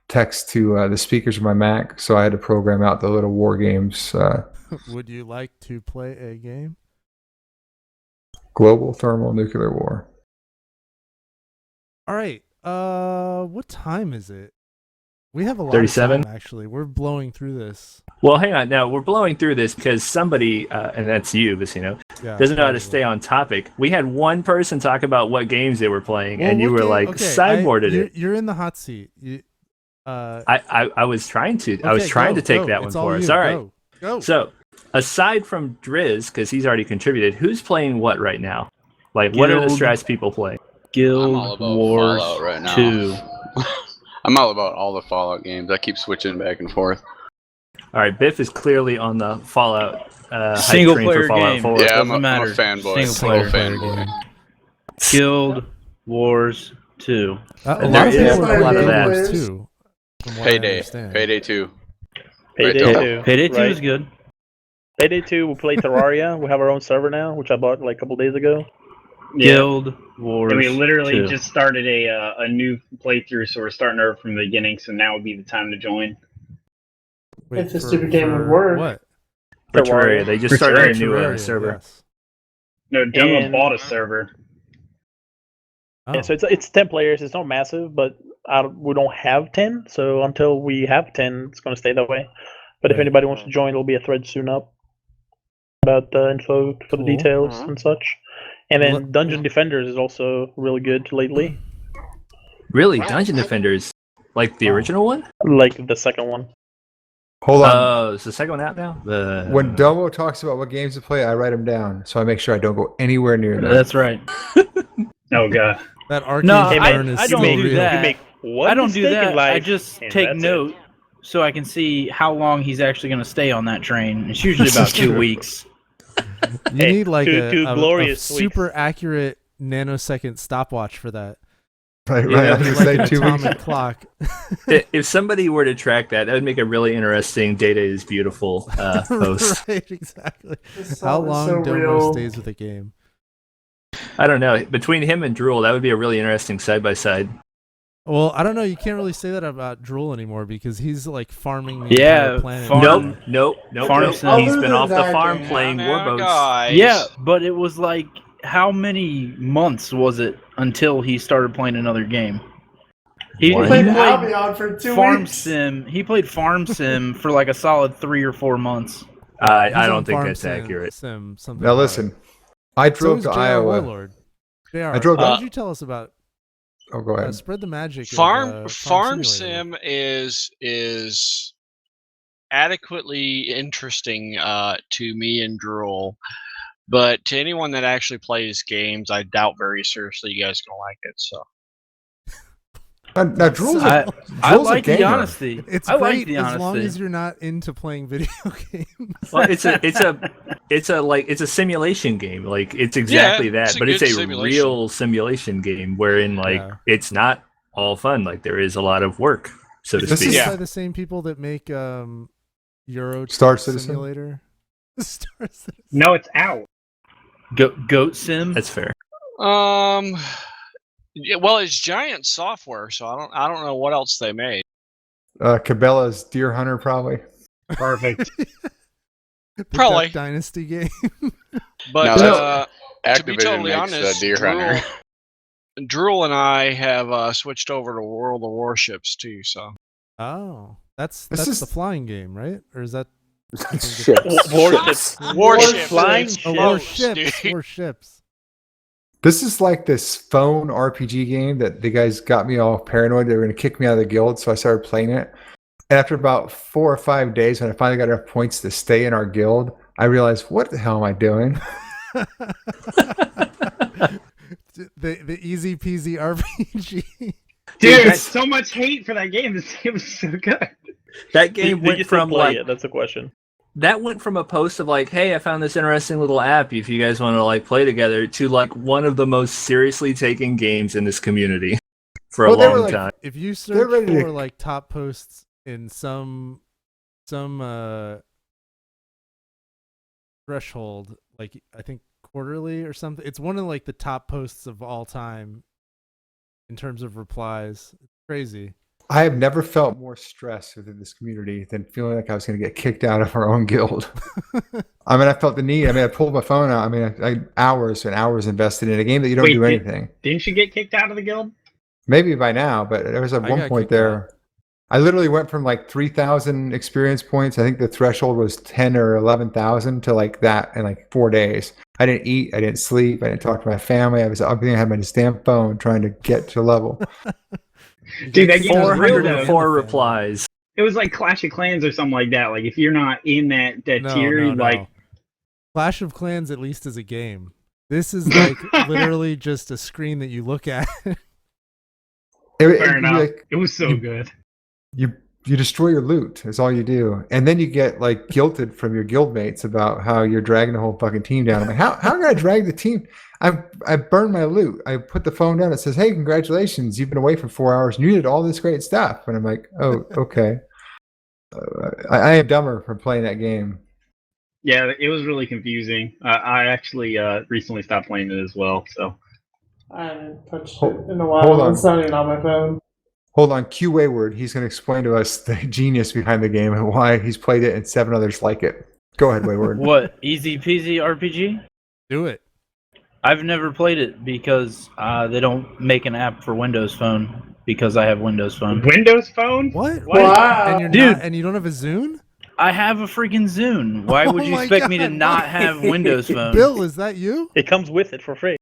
text to the speakers of my Mac. So I had to program out the little war games. Would you like to play a game? Global thermal nuclear war. All right. What time is it? We have a lot 37? of time, actually. We're blowing through this. Well, hang on. Now, we're blowing through this because somebody, and that's you, Vecino, Yeah, doesn't know how to probably. stay on topic. We had one person talk about what games they were playing, Well, and you what were game- like, okay, sideboarded it. You're in the hot seat. I was trying to. I was Okay, trying go, to take go. that one It's all for us. you. All right. Go. So, aside from Driz, because he's already contributed, who's playing what right now? Like, what are the Guild. Strats people playing? I'm all Guild about Wars Fallout right now. 2. I'm all about all the Fallout games. I keep switching back and forth. All right, Biff is clearly on the Fallout hype Single train player for Fallout game. 4. Yeah, doesn't I'm a matter. fanboy. Single I'm a player. fanboy. Guild Wars 2. A And lot of there is people a are lot of playing that. Guild Wars too. from what I Payday. understand. Payday 2. Payday Right, 2. Payday 2 right? is good. Payday 2, we play Terraria. We have our own server now, which I bought like a couple days ago. Guild Wars And we literally 2. just started a new playthrough, so we're starting over from the beginning. So now would be the time to join. Wait, If the stupid game would work. What? For Terraria. Terraria. They just started a new Terraria, server. yes. No, Demo And- bought a server. Oh. Yeah, so it's 10 players. It's not massive, but we don't have 10. So until we have 10, it's going to stay that way. But if Right. anybody wants to join, there'll be a thread soon up about the info for the Cool. details and such. And then Let- Dungeon Defenders is also really good lately, Really? Dungeon Defenders? Like the original one? like the second one. Hold on. Oh, is the second one out now? When Domo talks about what games to play, I write them down, so I make sure I don't go anywhere near them. That's right. Oh god. That arcade No, burn is I still don't do real. that. You make one I don't do mistake in that. life, I just and take that's it. note so I can see how long he's actually going to stay on that train. It's usually This about is 2 true. weeks. You Hey, need like two a glorious super accurate nanosecond stopwatch for that. Right, Yeah, right. I was Like gonna say an 2 weeks. atomic clock. If somebody were to track that, that would make a really interesting Data is Beautiful post. Right, exactly. This How song is long so Domo real. stays with a game. I don't know. Between him and Drool, that would be a really interesting side by side. Well, I don't know. You can't really say that about Drool anymore because he's like farming the Yeah, entire planet. farm- Nope. Farm sim. He's been off the Other than farm that, playing Now, warboats. guys. Yeah, but it was like, how many months was it until he started playing another game? He What? Played played Albion for 2 Farm weeks. Sim. He played Farm Sim for like a solid 3 or 4 months. He's I on don't think Farm that's accurate. Something Now about listen, it. I So drove is to JR Iowa. Warlord. JR, I drove why to- did you tell us about? Oh, go ahead. Spread the magic. Farm of, Farm Simulator. Sim is adequately interesting to me and Drool, but to anyone that actually plays games, I doubt very seriously you guys are gonna like it. So Now Drool's So- a, I Drool's a like the gamer. honesty. It's I great like the as honesty. long as you're not into playing video games. Well, it's a simulation game. Like it's exactly it's that, a but it's good a simulation. real simulation game wherein like Yeah. it's not all fun. Like there is a lot of work, so to This speak. is Yeah. by the same people that make Euro Star Citizen? Simulator. Star Citizen. No, it's out. Goat Sim. That's fair. yeah, well, it's Giant Software, so I don't know what else they made. Cabela's Deer Hunter, probably. Perfect. The Probably. Duck Dynasty game. But No, to be Activision totally makes honest, Deer Hunter. Drool and I have switched over to World of Warships too. So Oh, that's This is- the flying game, right? Or is that Warships. Warships, Flying it's ships. close, dude. Warships. This is like this phone RPG game that the guys got me all paranoid. They were going to kick me out of the guild, so I started playing it. And after about 4 or 5 days, when I finally got enough points to stay in our guild, I realized, what the hell am I doing? the easy peasy RPG. Dude, that's- so much hate for that game. This game was so good. That Do game you went still from play like it? That's the question. that went from a post of like, "Hey, I found this interesting little app. If you guys want to like play together," to like one of the most seriously taken games in this community for a Well, they were long like- time. If you They're search ready to- for like top posts in some threshold, like I think quarterly or something, it's one of like the top posts of all time in terms of replies. It's crazy. I have never felt more stress within this community than feeling like I was going to get kicked out of our own guild. I mean, I felt the need. I mean, I pulled my phone out. I mean, I hours and hours invested in a game that you don't Wait, do did- anything. Didn't you get kicked out of the guild? Maybe by now, but there was at I one got point kicked there. I literally went from like 3,000 experience points. I think the threshold was 10 or 11,000 to like that in like 4 days. I didn't eat. I didn't sleep. I didn't talk to my family. I had my damn phone trying to get to level. Dude, that game was real, though. 404 replies. It was like Clash of Clans or something like that. Like if you're not in that tier, like Clash of Clans at least is a game. This is like literally just a screen that you look at. fair enough. Like, It was so you- good. you destroy your loot is all you do, and then you get like guilted from your guildmates about how you're dragging the whole fucking team down. I'm like, how can I drag the team? I burned my loot. I put the phone down. It says, "Hey, congratulations, you've been away for 4 hours and you did all this great stuff." And I'm like, "Oh, okay." I am dumber for playing that game. Yeah, it was really confusing. I actually recently stopped playing it as well. So I haven't touched Hold- it in a hold while. on. It's not even on my phone. Hold on, Q Wayward. He's going to explain to us the genius behind the game and why he's played it and 7 others like it. Go ahead, Wayward. What? Easy peasy RPG? Do it. I've never played it because they don't make an app for Windows Phone because I have Windows Phone. Windows Phone? What? Wow. And you're Dude. not, and you don't have a Zune? I have a freaking Zune. Why would Oh you my expect me to God, not why? have Windows Phone? Bill, is that you? It comes with it for free.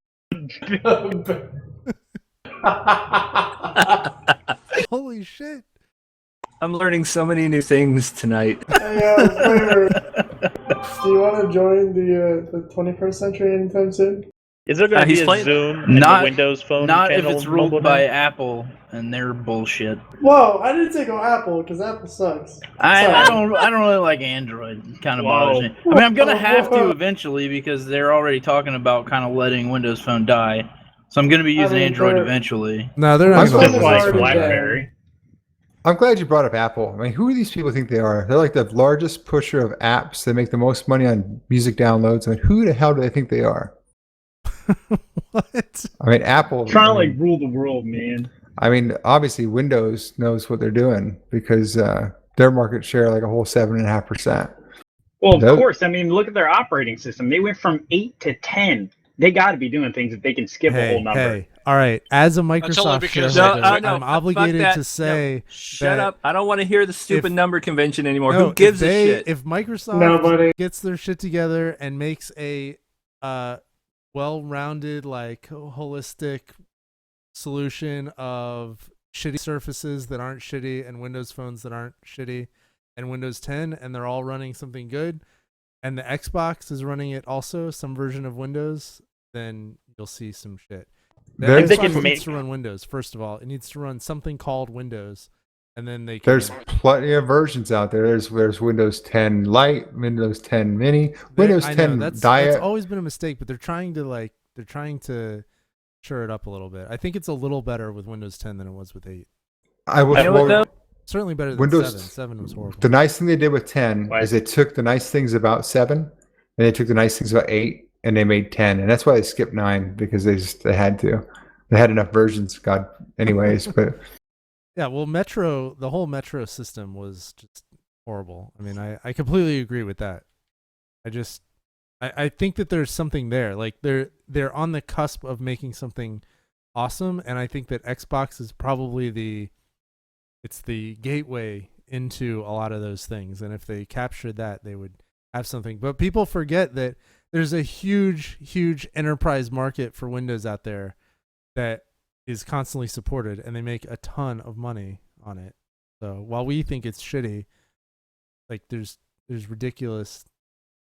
Holy shit. I'm learning so many new things tonight. Flavor, do you want to join the 21st century anytime soon? Is there going to he's be a playing- Zoom in Not- the Windows Phone Not if channel it's ruled mobile by name? Apple and their bullshit. Whoa, I didn't say go Apple because Apple sucks. I don't really like Android. It kind of bothers me. I mean, I'm gonna have to eventually because they're already talking about kind of letting Windows Phone die. So I'm gonna be using Android they're- eventually. No, they're not I'm going glad to Just it's like already BlackBerry. I'm glad you brought up Apple. I mean, who do these people think they are? They're like the largest pusher of apps. They make the most money on music downloads. I mean, who the hell do they think they are? What? I mean, Apple. Trying to I mean, like rule the world, man. I mean, obviously, Windows knows what they're doing because their market share like a whole 7.5%. Well, of Those- course. I mean, look at their operating system. They went from 8 to 10. They got to be doing things if they can skip a whole number. Hey, all right. As a only Microsoft because- shareholder, No, I'm fuck obligated that. to say, Shut that up! I don't want to hear the stupid if- number convention anymore. no, Who gives if a shit? If Microsoft Nobody. gets their shit together and makes a well-rounded, like holistic solution of shitty surfaces that aren't shitty and Windows phones that aren't shitty and Windows 10, and they're all running something good, and the Xbox is running it also, some version of Windows, then you'll see some shit. The There's- If they Xbox can needs make- to run Windows, first of all. It needs to run something called Windows, and then they can. There's plenty of versions out there. There's Windows 10 Lite, Windows 10 Mini, Windows I 10 know, that's Diet. always been a mistake, but they're trying to shore it up a little bit. I think it's a little better with Windows 10 than it was with 8. I was You know what, though? Certainly better than Windows- 7. 7 was horrible. The nice thing they did with 10 What? is they took the nice things about 7 and they took the nice things about 8 and they made 10. And that's why they skipped 9 because they had to. They had enough versions, God, anyways. But Yeah, well, the whole Metro system was just horrible. I mean, I completely agree with that. I think that there's something there. Like they're on the cusp of making something awesome, and I think that Xbox is probably the gateway into a lot of those things. And if they captured that, they would have something. But people forget that there's a huge enterprise market for Windows out there that is constantly supported, and they make a ton of money on it. So while we think it's shitty, like there's ridiculous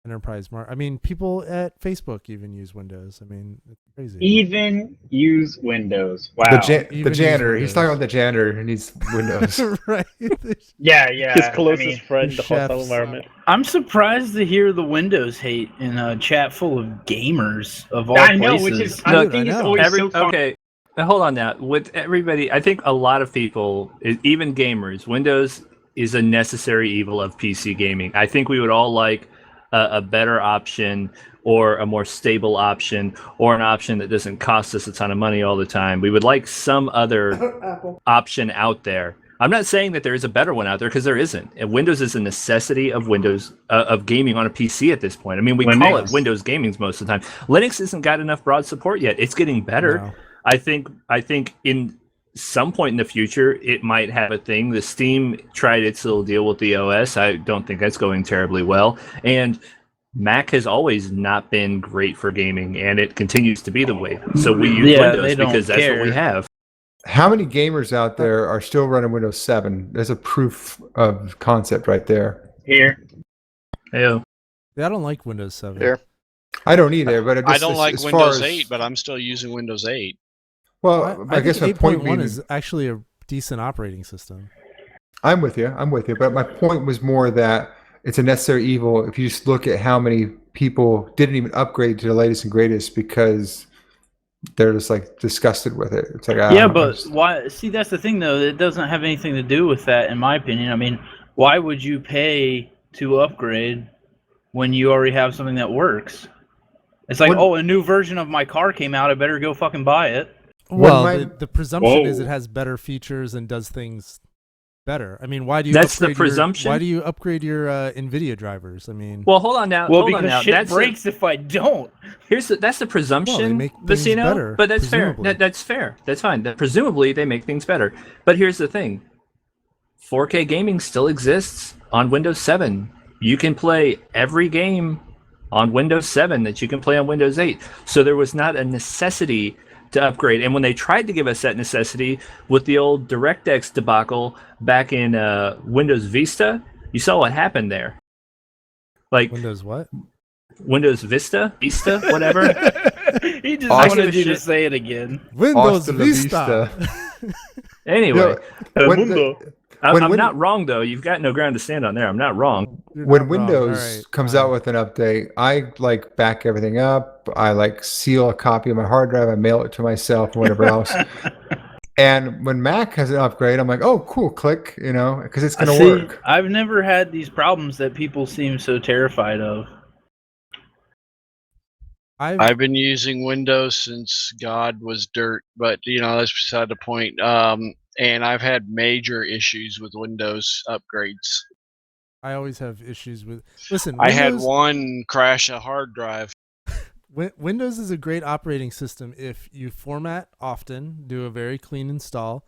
enterprise I mean, people at Facebook even use Windows. I mean, it's crazy. Even use Windows. Wow. the Even janitor, use he's talking Windows. about the janitor who needs Windows. Right. Yeah. His closest I mean, friend, the the hostile chefs. environment. I'm surprised to hear the Windows hate in a chat full of gamers of all I know, places. which is No, I think I it's know. always so fun. Okay, now hold on now. With everybody, I think a lot of people, even gamers, Windows is a necessary evil of PC gaming. I think we would all like a better option or a more stable option or an option that doesn't cost us a ton of money all the time. We would like some other Apple. option out there. I'm not saying that there is a better one out there because there isn't. And Windows is a necessity of Windows of gaming on a PC at this point. I mean, we call it Linux. Windows gaming most of the time. Linux hasn't got enough broad support yet. It's getting better. No. I think in some point in the future it might have a thing. The Steam tried its little deal with the OS. I don't think that's going terribly well. And Mac has always not been great for gaming, and it continues to be the way. So we use Yeah, Windows they don't because that's what we care. have. How many gamers out there are still running Windows 7? There's a proof of concept right there. Here. Yeah. Yeah, I don't like Windows 7. Here. I don't either, but I don't like as far Windows as- 8, but I'm still using Windows 8. Well, I guess my think point 8.1 being is actually a decent operating system. I'm with you. But my point was more that it's a necessary evil if you just look at how many people didn't even upgrade to the latest and greatest because they're just like disgusted with it. It's like, Yeah, but why? See, that's the thing, though. It doesn't have anything to do with that, in my opinion. I mean, why would you pay to upgrade when you already have something that works? It's like, What- a new version of my car came out. I better go fucking buy it. Well, my- the presumption is Whoa. it has better features and does things better. I mean, why do you? That's the upgrade presumption? Why do you upgrade your NVIDIA drivers? I mean, Well, hold on now. Well, hold on because now. shit That's breaks if I don't. that's the presumption, make things Vecino, better, but that's fair. presumably. That's fair. That's fine. Presumably, they make things better. But here's the thing: 4K gaming still exists on Windows 7. You can play every game on Windows 7 that you can play on Windows 8. So there was not a necessity to upgrade. And when they tried to give us that necessity with the old DirectX debacle back in Windows Vista, you saw what happened there. Like Windows what? Windows Vista, whatever. He just Awesome wanted you to shit. say it again. Windows Hasta la Vista. Anyway, When Mundo. when I'm Win- not wrong though. You've got no ground to stand on there. I'm not wrong. You're when not wrong. Windows All right, comes fine. out with an update, I like back everything up. I like seal a copy of my hard drive. I mail it to myself and whatever else. And when Mac has an upgrade, I'm like, oh, cool, click, because it's going to See, work. I've never had these problems that people seem so terrified of. I've been using Windows since God was dirt, but that's beside the point. And I've had major issues with Windows upgrades. I always have issues with. Listen, I had Windows, one crash a hard drive. Windows is a great operating system if you format often, do a very clean install.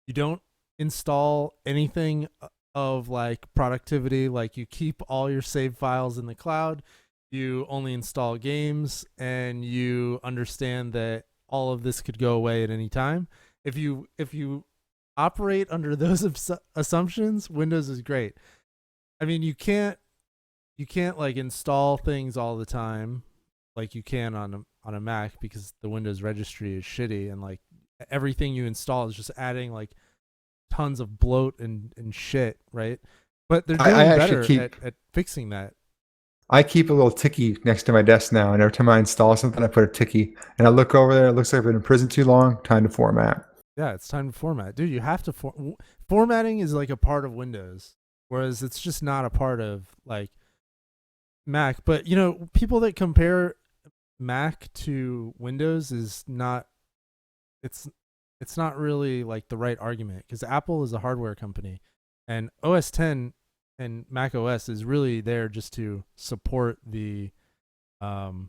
You don't install anything of like productivity, like you keep all your save files in the cloud. You only install games, and you understand that all of this could go away at any time. If you operate under those assumptions, Windows is great. I mean, you can't like install things all the time like you can on a Mac, because the Windows registry is shitty, and like everything you install is just adding like tons of bloat and shit, right? But they're doing better at fixing that. I keep a little ticky next to my desk now, and every time I install something, I put a ticky, and I look over there. It looks like I've been in prison too long. Time to format. Yeah, it's time to format, dude. You have to formatting is like a part of Windows, whereas it's just not a part of like Mac. But people that compare Mac to Windows is not. It's not really like the right argument, because Apple is a hardware company, and OS 10 and Mac OS is really there just to support the I'm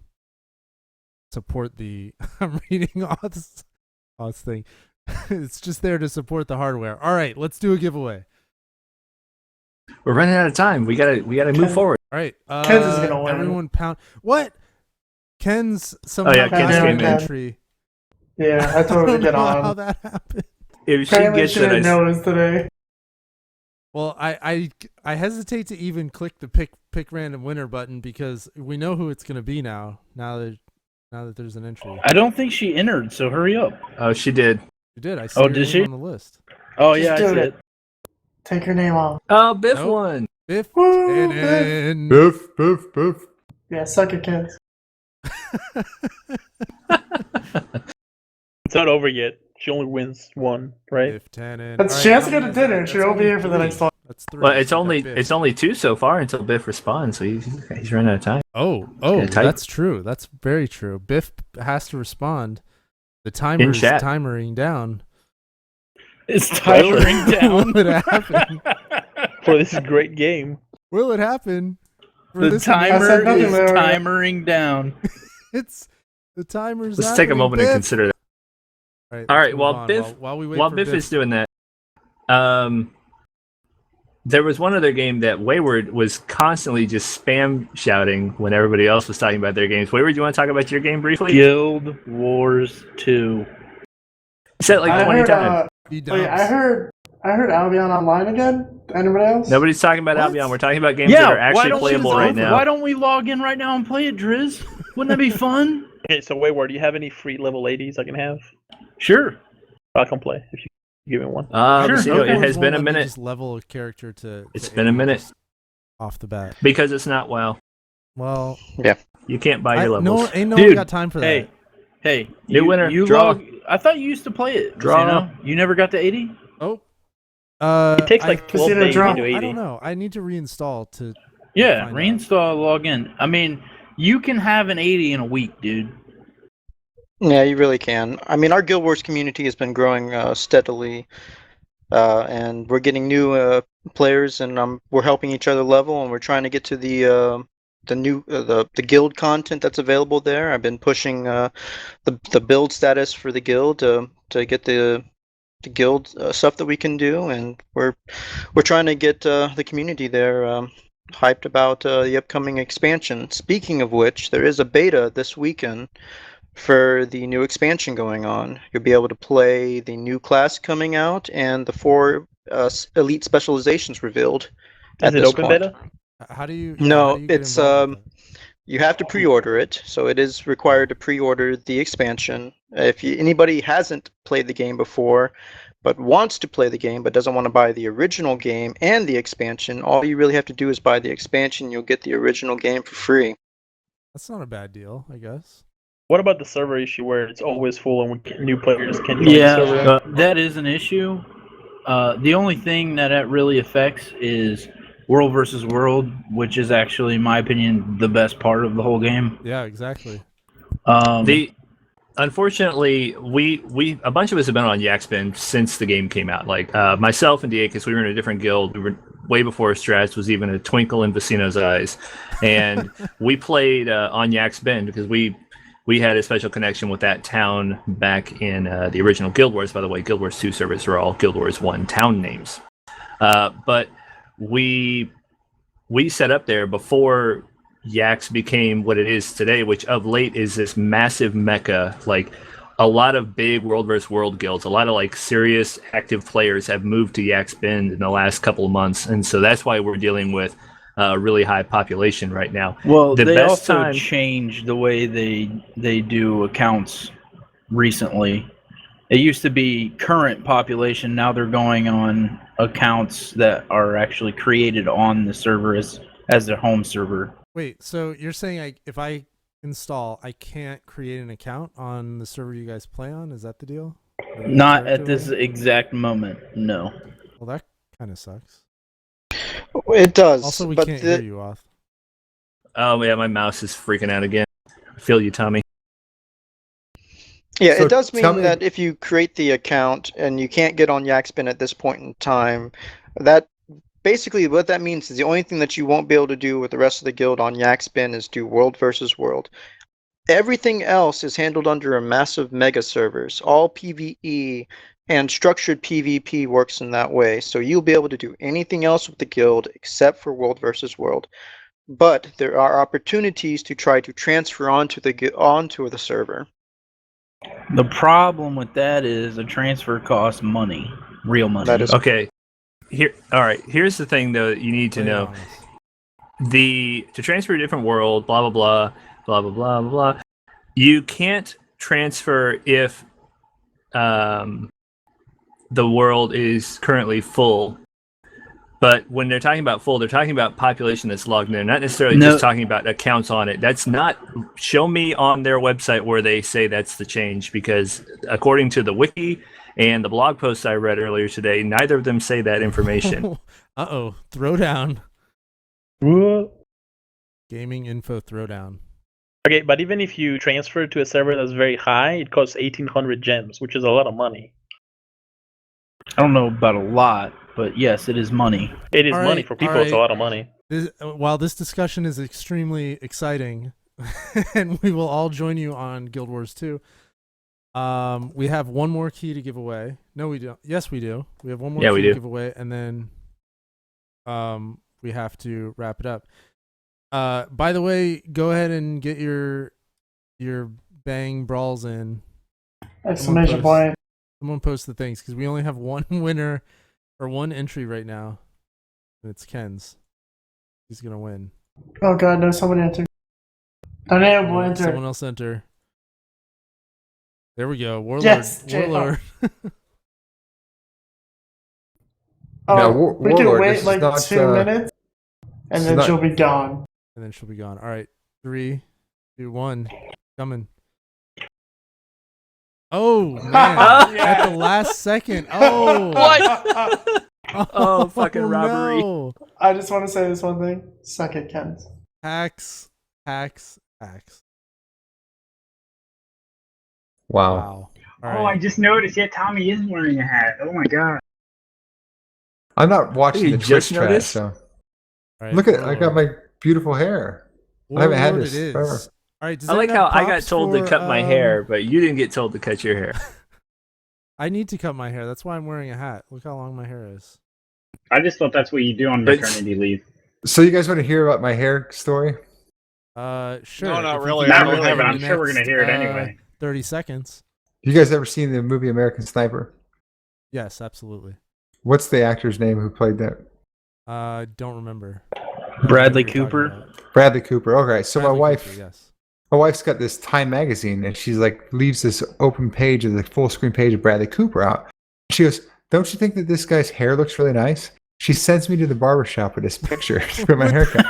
reading Oz thing. It's just there to support the hardware. All right, let's do a giveaway. We're running out of time. We gotta move forward. All right, Ken's is gonna win. Everyone pound what? Ken's somehow Ken's got game an in. entry. Yeah, I totally get on. How that happened? If she Apparently gets she it, didn't know it was today. Well, I hesitate to even click the pick random winner button, because we know who it's gonna be now that there's an entry. I don't think she entered, so hurry up. Oh, she did. You did. I see your did name she? on the list. Oh Just yeah, I do see it. it. Take your name off. Oh, Biff Nope. won. Biff. Woo, Tannen. Biff, biff, biff. Yeah, suck it, kids. It's not over yet. She only wins one, right? Biff Tannen. That's, All she right, has to how go to many is dinner. that? She That's won't be only here for the three. next one. That's 3. Well, it's So you only got Biff. 2 so far until Biff responds, so he's running out of time. Oh, gonna type. that's true. That's very true. Biff has to respond. The timer is chat. timering down. It's timering down. Will it happen? For this great game. Will it happen? For The this timer said nothing, is Larry. timering down. It's the timer's. Let's take a happening, moment Biff. and consider that. All right. All let's right, move while on. Biff- while we wait While for Biff is doing that, there was one other game that Wayward was constantly just spam shouting when everybody else was talking about their games. Wayward, you want to talk about your game briefly? Guild Wars 2. You said it like I 20 heard, times. He wait, dumps. I heard Albion Online again. Anybody else? Nobody's talking about What? Albion. We're talking about games that are why actually don't playable we, right now. Why don't we log in right now and play it, Driz? Wouldn't that be fun? Okay, so Wayward, do you have any free level 80s I can have? Sure. I'll come play if you give me one. Let's see, Sure, it has Won't been a let me minute. Just level a character to. It's to been a 80 minute. just off the bat. Because it's not WoW. Well, You can't buy your levels. ain't no one Dude, got time for Hey, that. hey. New winner, You draw. I thought you used to play it. Draw. You never got to 80? Oh. It takes like 12 Casino days draw. to do 80. I don't know. I need to reinstall to. Yeah, Find reinstall, log in. I mean, you can have an 80 in a week, dude. Yeah, you really can. I mean, our Guild Wars community has been growing steadily, and we're getting new players, and we're helping each other level, and we're trying to get to the new the guild content that's available there. I've been pushing the build status for the guild to get the guild stuff that we can do, and we're trying to get the community there hyped about the upcoming expansion. Speaking of which, there is a beta this weekend for the new expansion going on. You'll be able to play the new class coming out and the 4 elite specializations revealed. Is it open beta? How do you? No, how do you get it's, involved with You have to pre-order it, so it is required to pre-order the expansion. If anybody hasn't played the game before, but wants to play the game but doesn't want to buy the original game and the expansion, all you really have to do is buy the expansion. You'll get the original game for free. That's not a bad deal, I guess. What about the server issue where it's always full and new players can't join the server? Yeah, that is an issue. The only thing that really affects is World versus World, which is actually, in my opinion, the best part of the whole game. Yeah, exactly. Unfortunately, we a bunch of us have been on Yakspin since the game came out. Like myself and Diakis, we were in a different guild. We were way before Strats was even a twinkle in Vecino's eyes, and we played on Yakspin because we had a special connection with that town back in the original Guild Wars. By the way, Guild Wars 2 servers are all Guild Wars 1 town names, but we set up there before Yaks became what it is today, which of late is this massive mecca. Like a lot of big world versus world guilds, a lot of like serious active players have moved to Yaks Bend in the last couple of months, and so that's why we're dealing with a really high population right now. Well, The they best also time- changed the way they do accounts recently. It used to be current population. Now they're going on accounts that are actually created on the server as their home server. Wait, so you're saying if I install, I can't create an account on the server you guys play on? Is that the deal? Or Not character at this wise? exact moment, no. Well, that kind of sucks. It does. Also, we but can't the- hear you off. Oh yeah, my mouse is freaking out again. I feel you, Tommy. Yeah, So it does tell mean me- that if you create the account and you can't get on Yakspin at this point in time, that basically what that means is the only thing that you won't be able to do with the rest of the guild on Yakspin is do world versus world. Everything else is handled under a massive mega servers. All PvE and structured PvP works in that way. So you'll be able to do anything else with the guild except for world versus world. But there are opportunities to try to transfer onto the server. The problem with that is the transfer costs money, real money. That is- Okay. All right. Here's the thing, though, that you need to Lay it know. on us. To transfer to a different world, blah blah blah, blah blah blah blah blah. You can't transfer if the world is currently full. But when they're talking about full, they're talking about population that's logged in. They're not necessarily No. just talking about accounts on it. That's not. Show me on their website where they say that's the change, because according to the wiki and the blog posts I read earlier today, neither of them say that information. Uh-oh. Throwdown. What? Gaming info throwdown. Okay, but even if you transfer to a server that's very high, it costs 1,800 gems, which is a lot of money. I don't know about a lot, but yes, it is money. It is All money right, for people. all It's a right. lot of money. While this discussion is extremely exciting, and we will all join you on Guild Wars 2, we have one more key to give away. No, we don't. Yes, we do. We have one more Yeah, key we to do. give away, and then we have to wrap it up. By the way, go ahead and get your bang brawls in. Exclamation post. point. Someone post the things, because we only have one winner or one entry right now, and it's Ken's. He's gonna win. Oh god, no, someone enter. Unable enter. Someone else enter. There we go. Warlord. Yes, J- Warlord. Oh, Now, we can Warlord, this wait is like not, 2 minutes, and this then is not- she'll be gone. And then she'll be gone. All right. 3, 2, 1. Coming. Oh, man. At the last second. Oh. What? Oh, fucking robbery. No. I just want to say this one thing. Suck it, Kens. Hacks. Hacks. Hacks. Wow. Wow. All Oh, right. I just noticed. Yeah, Tommy is wearing a hat. Oh my god. I'm not watching You the just Twitch chat, noticed? so All right, look at I got Warlord. my beautiful hair. I haven't had Warlord this it is. forever. All right. Does I like anyone how have I got props told to for, cut my hair, but you didn't get told to cut your hair. I need to cut my hair. That's why I'm wearing a hat. Look how long my hair is. I just thought that's what you do on But- maternity leave. So you guys want to hear about my hair story? Sure. No, not if you really. can Not do it really, in but the I'm sure we're next, gonna hear it anyway. 30 seconds. You guys ever seen the movie American Sniper? Yes, absolutely. What's the actor's name who played that? Don't remember. Bradley What you're talking Cooper? about. Bradley Cooper. Okay, so Bradley my wife, Cooper, yes. my wife's got this Time magazine, and she's like leaves this open page of the full screen page of Bradley Cooper out. She goes, "Don't you think that this guy's hair looks really nice?" She sends me to the barbershop with this picture for my haircut.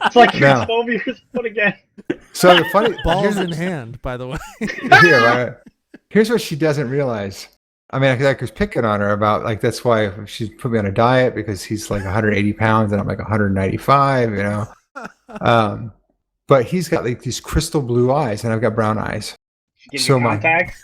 It's like you're No. 12 years old again. So the funny Balls here's- in hand, by the way. yeah, right. Here's what she doesn't realize. I mean, I was picking on her about like that's why she put me on a diet because he's like 180 pounds and I'm like 195. You know. but he's got like these crystal blue eyes, and I've got brown eyes. Give So you contacts.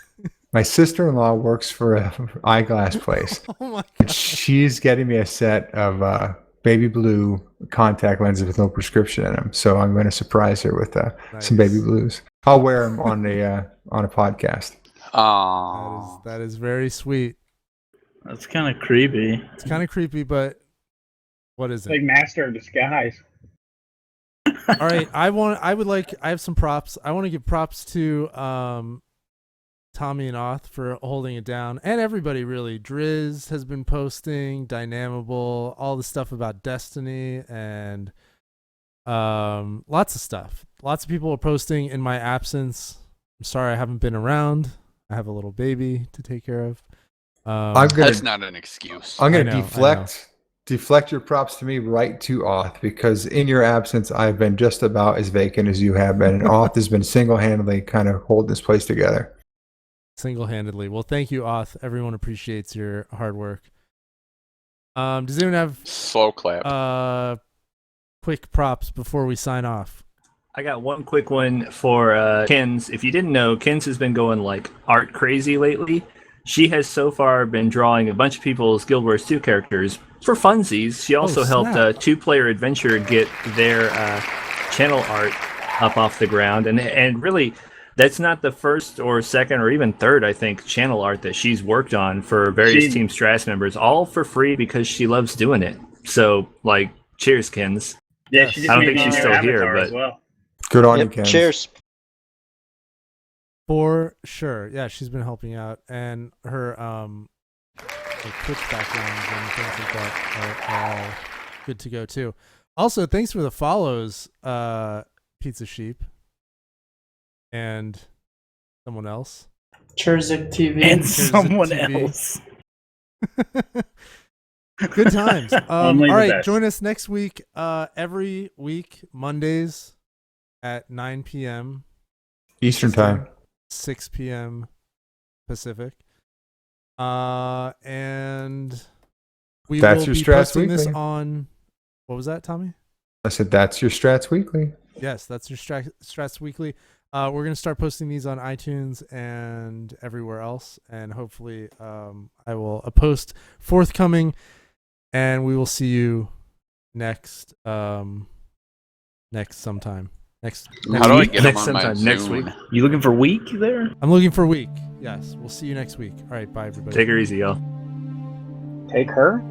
My sister-in-law works for an eyeglass place. Oh my And god. she's getting me a set of baby blue contact lenses with no prescription in them. So I'm going to surprise her with some baby blues. I'll wear them on a podcast. Aww. That is very sweet. That's kind of creepy. It's kind of creepy, but what is It's like it? Master of Disguise. All right, I have some props. I want to give props to Tommy and Oth for holding it down, and everybody really. Driz has been posting, Dynamable, all the stuff about Destiny, and lots of stuff. Lots of people are posting in my absence. I'm sorry I haven't been around. I have a little baby to take care of. That's not an excuse. I'm going I to know. deflect your props to me right to Oth, because in your absence, I've been just about as vacant as you have been, and Oth has been single-handedly kind of holding this place together. Single-handedly. Well, thank you, Oth. Everyone appreciates your hard work. Does anyone have slow clap? Quick props before we sign off? I got one quick one for Kens. If you didn't know, Kens has been going like art crazy lately. She has so far been drawing a bunch of people's Guild Wars 2 characters for funsies. She also helped Two Player Adventure get their channel art up off the ground, and really, that's not the first or second or even third, I think, channel art that she's worked on for various Team Strats members, all for free because she loves doing it. So, like, cheers, Kens. Yeah, she just I don't made think me she's a new still here, avatar but as well. Good on you, Ken. Cheers. For sure. Yeah, she's been helping out, and her Twitch backgrounds and things like that are all good to go too. Also, thanks for the follows, Pizza Sheep and someone else. Churzik TV. And Churzik someone TV. else. Good times. All Only the right, best. join us next week. Every week, Mondays at 9 p.m. Eastern time. 6 p.m. Pacific. And we That's will your be Strats posting this Weekly. on. What was that, Tommy? I said that's your Strats Weekly. Yes, that's your Strats Weekly. We're gonna start posting these on iTunes and everywhere else, and hopefully, I will post forthcoming, and we will see you next sometime. Next How do I week. get them on my sometime next Zoom? week. You looking for week there? I'm looking for a week. Yes, we'll see you next week. All right, bye everybody. Take her easy, y'all. Take her.